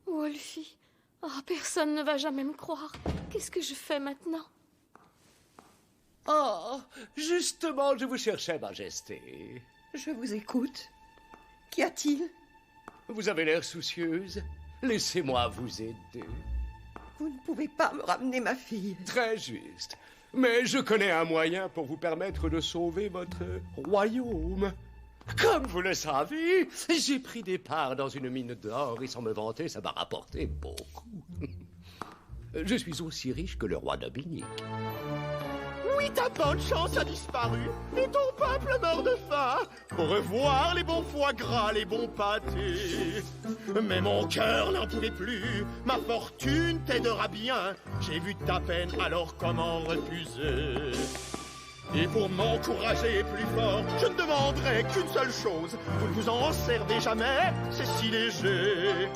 Wolfie, oh, personne ne va jamais me croire. Qu'est-ce que je fais maintenant? Oh, justement, je vous cherchais, Majesté. Je vous écoute. Qu'y a-t-il? Vous avez l'air soucieuse. Laissez-moi vous aider. Vous ne pouvez pas me ramener ma fille. Très juste. Mais je connais un moyen pour vous permettre de sauver votre royaume. Comme vous le savez, j'ai pris des parts dans une mine d'or et sans me vanter, ça m'a rapporté beaucoup. Je suis aussi riche que le roi Dominique. Oui, ta bonne chance a disparu et ton peuple meurt de faim. Au revoir les bons foie gras, les bons pâtés. Mais mon cœur n'en pouvait plus, ma fortune t'aidera bien. J'ai vu ta peine, alors comment refuser? Et pour m'encourager plus fort, je ne demanderai qu'une seule chose. Vous ne vous en servez jamais, c'est si léger.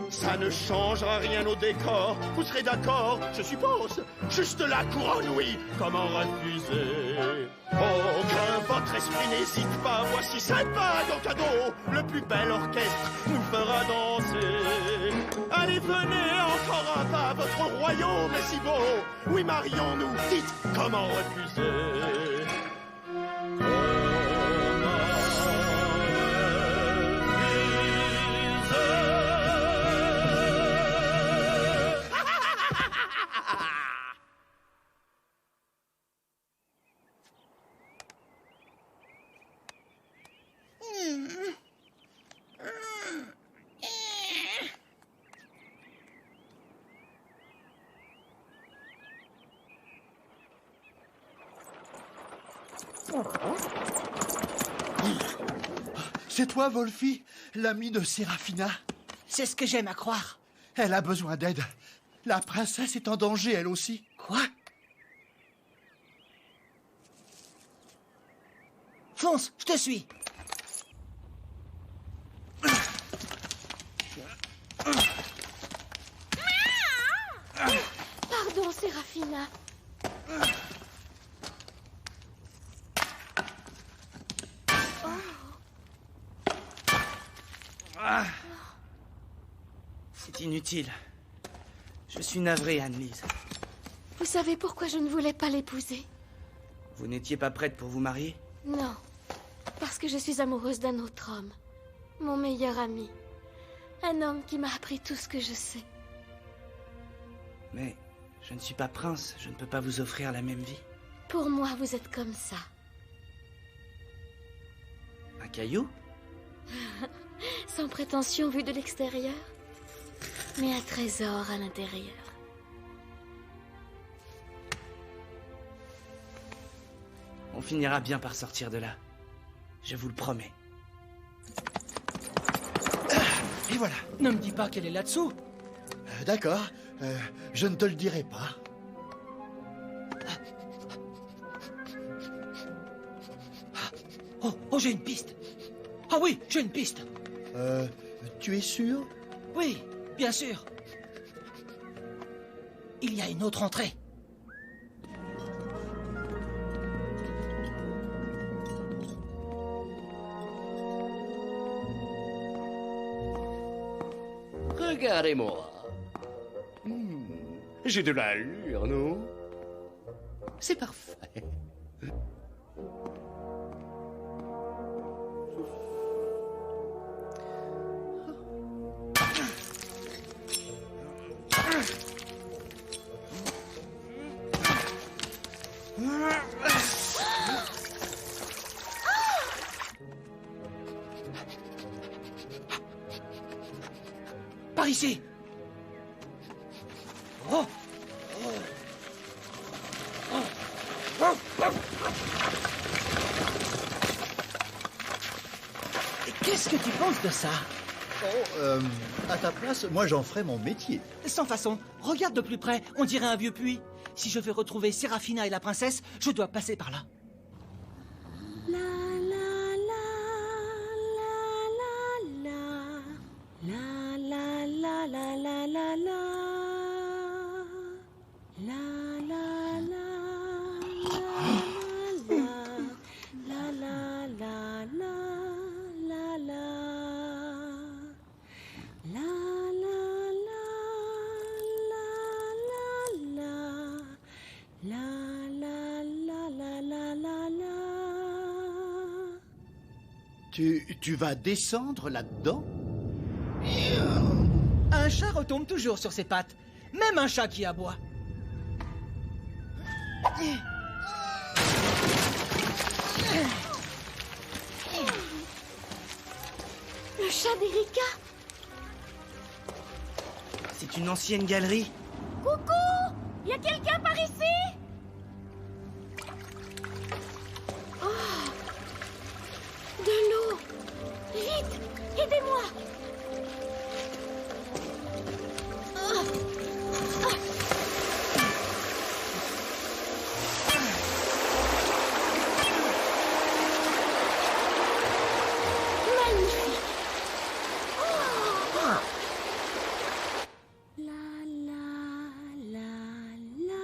Ça ne changera rien au décor, vous serez d'accord, je suppose. Juste la couronne, oui, comment refuser? Oh, que votre esprit n'hésite pas, voici cette bague en cadeau. Le plus bel orchestre nous fera danser. Allez, venez encore un pas, votre royaume est si beau. Oui, marions-nous, dites, comment refuser? C'est toi, Wolfie, l'ami de Séraphina? C'est ce que j'aime à croire. Elle a besoin d'aide. La princesse est en danger, elle aussi. Quoi? Fonce, je te suis. Pardon, Séraphina. Ah. C'est inutile. Je suis navré, Anne-Lise. Vous savez pourquoi je ne voulais pas l'épouser? Vous n'étiez pas prête pour vous marier? Non, parce que je suis amoureuse d'un autre homme. Mon meilleur ami. Un homme qui m'a appris tout ce que je sais. Mais je ne suis pas prince, je ne peux pas vous offrir la même vie. Pour moi, vous êtes comme ça. Un caillou? Sans prétention vu de l'extérieur, mais un trésor à l'intérieur. On finira bien par sortir de là. Je vous le promets. Et voilà. Ne me dis pas qu'elle est là-dessous. D'accord, je ne te le dirai pas. Oh, j'ai une piste. Ah oui, j'ai une piste. Tu es sûr? Oui, bien sûr. Il y a une autre entrée. Regardez-moi. J'ai de l'allure, non? C'est parfait. Par ici. Oh. Qu'est-ce que tu penses de ça? À ta place, moi j'en ferais mon métier. Sans façon, regarde de plus près, on dirait un vieux puits. Si je veux retrouver Séraphina et la princesse, je dois passer par là. Tu vas descendre là-dedans? Un chat retombe toujours sur ses pattes, même un chat qui aboie. Le chat d'Erika? C'est une ancienne galerie. Coucou! Y a quelqu'un par ici? Oh! De l'eau! Vite! Aidez-moi! Magnifique! Oh! La la la la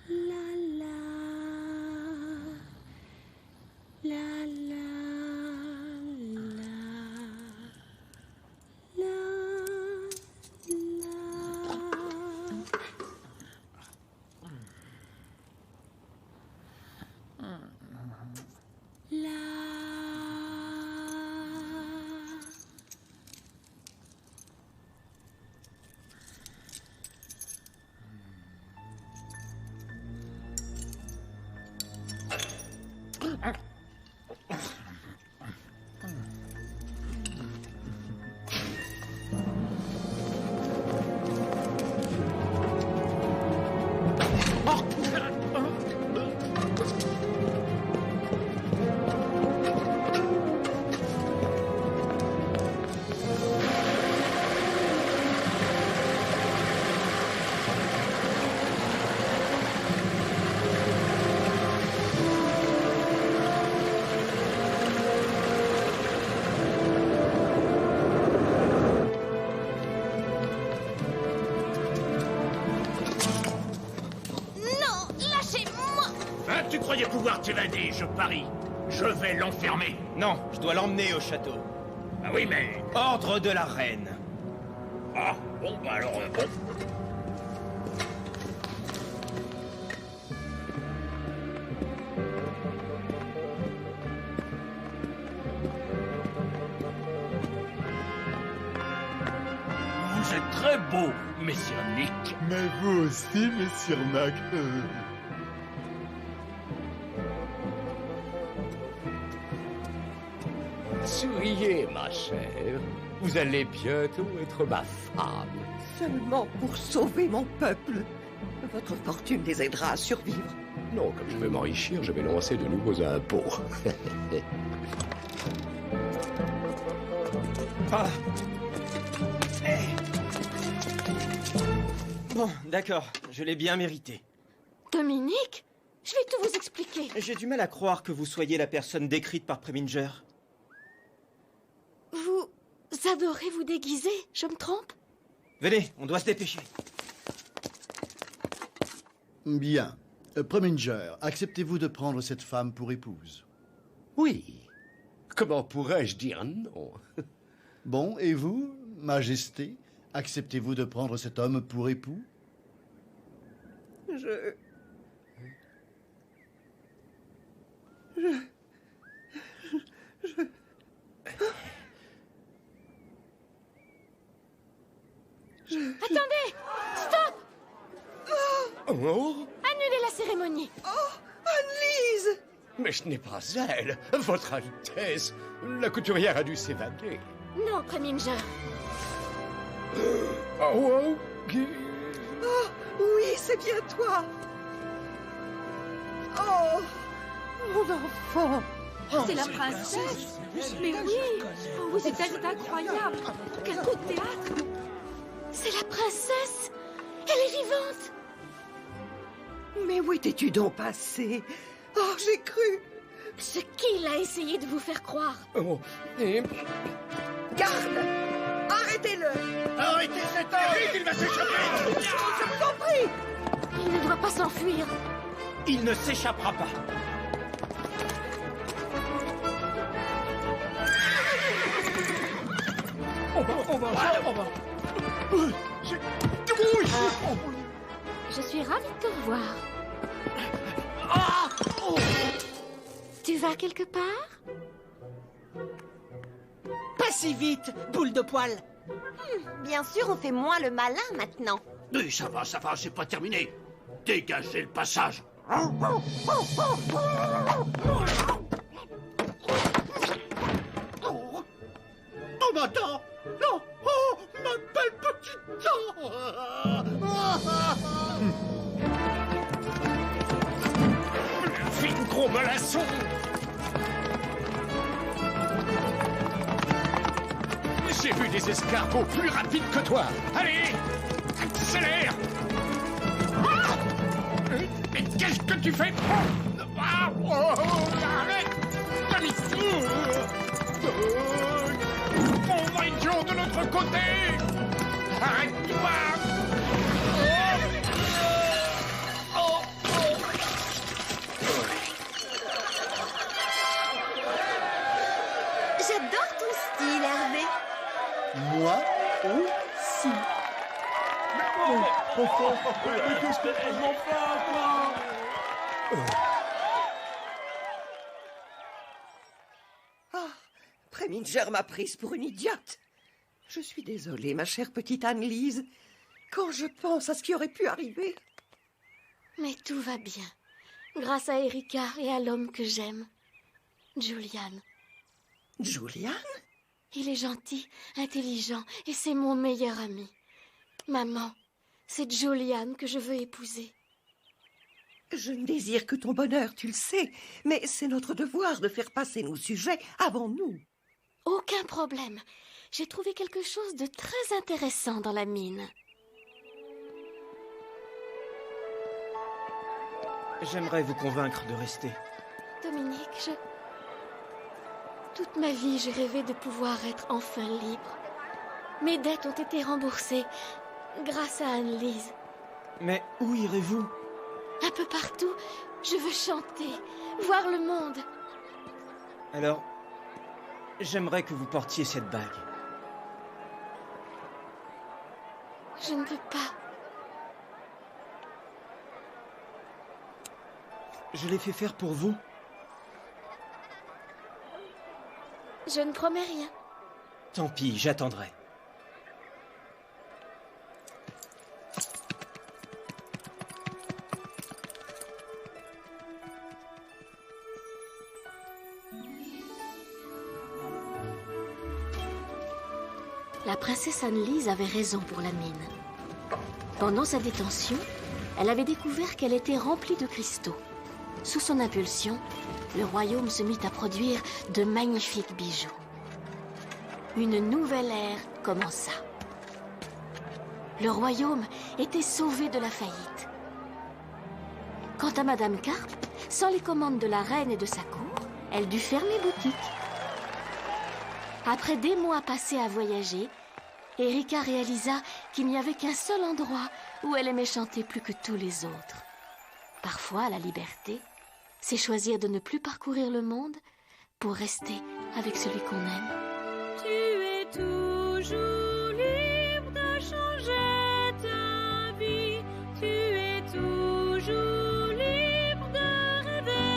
la la la la croyais pouvoir t'évader, je parie. Je vais l'enfermer. Non, je dois l'emmener au château. Ah oui, mais... Ordre de la reine. Ah, bon, bah alors, bon. Vous êtes très beau, messire Nick. Mais vous aussi, messire Mac. Souriez, ma chère. Vous allez bientôt être ma femme. Seulement pour sauver mon peuple. Votre fortune les aidera à survivre. Non, comme je vais m'enrichir, je vais lancer de nouveaux impôts. Ah. Bon, d'accord, je l'ai bien mérité. Dominique, je vais tout vous expliquer. J'ai du mal à croire que vous soyez la personne décrite par Preminger. Vous adorez vous déguiser, je me trompe? Venez, on doit se dépêcher. Bien. Preminger, acceptez-vous de prendre cette femme pour épouse? Oui. Comment pourrais-je dire non? Bon, et vous, Majesté, acceptez-vous de prendre cet homme pour époux? Attendez! Stop! Oh! Annulez la cérémonie! Oh, Annelise! Mais ce n'est pas elle, Votre Altesse. La couturière a dû s'évader. Non, Preminger. Oh, Oh, oui, c'est bien toi. Oh, mon enfant. C'est la princesse. Mais oui, oh, c'est incroyable. Quel coup de théâtre. C'est la princesse. Elle est vivante. Mais où étais-tu donc passé? Oh, j'ai cru. C'est qui a essayé de vous faire croire? Oh, et... Garde! Arrêtez-le! Arrêtez cet homme! Il va s'échapper! Je vous en prie! Il ne doit pas s'enfuir. Il ne s'échappera pas. On va. Je suis ravie de te revoir. Tu vas quelque part? Pas si vite, boule de poil. Bien sûr, on fait moins le malin maintenant. Ça va, c'est pas terminé. Dégagez le passage. Oh, ma dent! Non! Oh, ma belle petite dent! Fine gros melasson! J'ai vu des escargots plus rapides que toi! Allez! Accélère! Mais qu'est-ce que tu fais? Arrête! Pauvre idiot de l'autre côté! Arrête-toi! J'adore ton style, Hervé. Moi aussi. Mais qu'est-ce que je m'en fais, quoi? Preminger m'a prise pour une idiote. Je suis désolée, ma chère petite Annelise, quand je pense à ce qui aurait pu arriver. Mais tout va bien. Grâce à Erika et à l'homme que j'aime. Julian. Julian? Il est gentil, intelligent et c'est mon meilleur ami. Maman, c'est Julian que je veux épouser. Je ne désire que ton bonheur, tu le sais, mais c'est notre devoir de faire passer nos sujets avant nous. Aucun problème. J'ai trouvé quelque chose de très intéressant dans la mine. J'aimerais vous convaincre de rester. Dominique, toute ma vie, j'ai rêvé de pouvoir être enfin libre. Mes dettes ont été remboursées grâce à Annelise. Mais où irez-vous? Un peu partout, Je veux chanter, voir le monde. Alors, j'aimerais que vous portiez cette bague. Je ne peux pas. Je l'ai fait faire pour vous. Je ne promets rien. Tant pis, j'attendrai. La princesse Annelise avait raison pour la mine. Pendant sa détention, elle avait découvert qu'elle était remplie de cristaux. Sous son impulsion, le royaume se mit à produire de magnifiques bijoux. Une nouvelle ère commença. Le royaume était sauvé de la faillite. Quant à Madame Carpe, sans les commandes de la reine et de sa cour, elle dut fermer boutique. Après des mois passés à voyager, Erika réalisa qu'il n'y avait qu'un seul endroit où elle aimait chanter plus que tous les autres. Parfois, la liberté, c'est choisir de ne plus parcourir le monde pour rester avec celui qu'on aime. Tu es toujours libre de changer ta vie. Tu es toujours libre de rêver.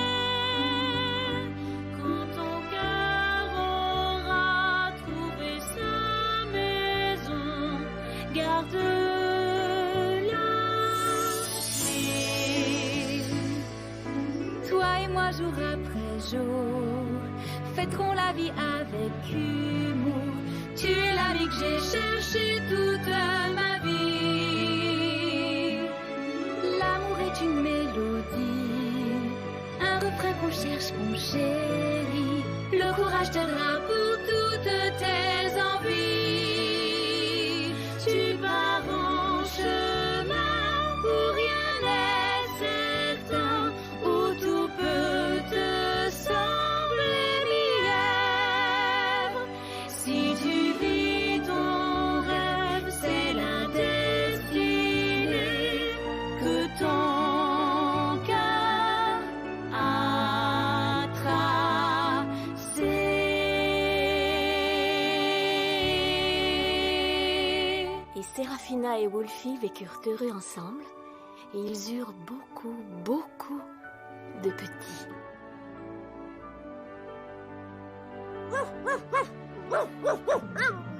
Quand ton cœur aura trouvé sa maison, garde-la. Toi et moi, jour après jour, fêterons la vie avec humour. Tu es la vie que j'ai cherchée toute ma vie. L'amour est une mélodie, un refrain qu'on cherche, qu'on chérit. Le courage t'aidera pour toutes tes envies. Tu pars en chemin où rien n'est certain, où tout peut te sembler meilleur. Si tu vis ton rêve, c'est la destinée que ton cœur a tracée. Et Séraphina et Wolfie vécurent heureux ensemble, et ils eurent beaucoup, beaucoup de petits.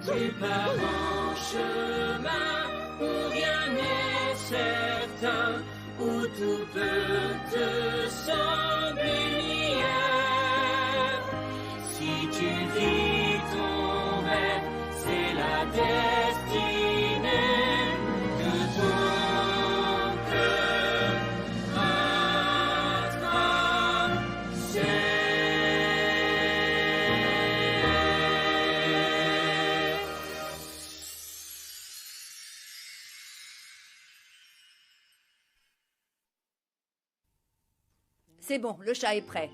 Tu pars en chemin où rien n'est certain, où tout peut te sembler meilleur. Si tu vis ton rêve, c'est la destinée que ton cœur a tracée. C'est bon, le chat est prêt.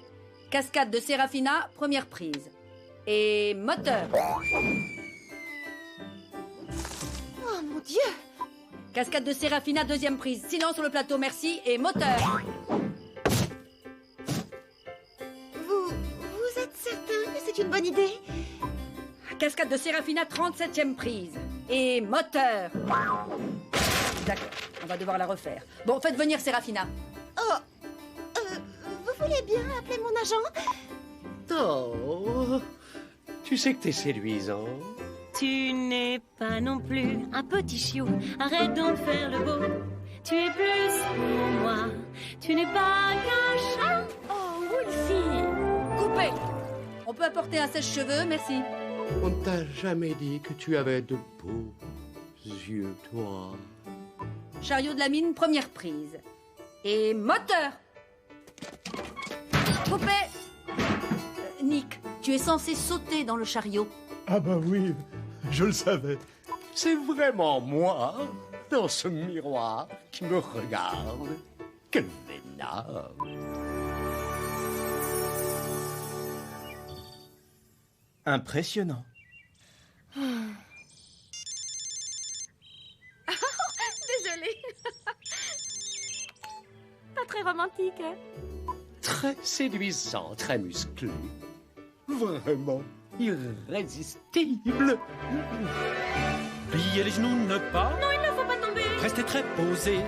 Cascade de Séraphina, première prise. Et moteur. Oh mon Dieu! Cascade de Séraphina, deuxième prise. Silence sur le plateau, merci. Et moteur. Vous êtes certain que c'est une bonne idée? Cascade de Séraphina, 37e prise. Et moteur. D'accord, on va devoir la refaire. Bon, faites venir Séraphina. Oh! Vous voulez bien appeler mon agent? Oh, tu sais que t'es séduisant. Tu n'es pas non plus un petit chiot. Arrête donc de faire le beau. Tu es plus pour moi. Tu n'es pas qu'un chat. Oh, Wolfie! Coupé. On peut apporter un sèche-cheveux, merci. On ne t'a jamais dit que tu avais de beaux yeux, toi. Chariot de la mine, première prise. Et moteur. Coupé. Nick, tu es censé sauter dans le chariot. Ah bah oui, je le savais. C'est vraiment moi, dans ce miroir, qui me regarde. Quel vénard! Impressionnant. Désolée. Pas très romantique. Très séduisant, très musclé. Vraiment irrésistible. Pliez les genoux, ne pas. Non, il ne faut pas tomber. Restez très posé.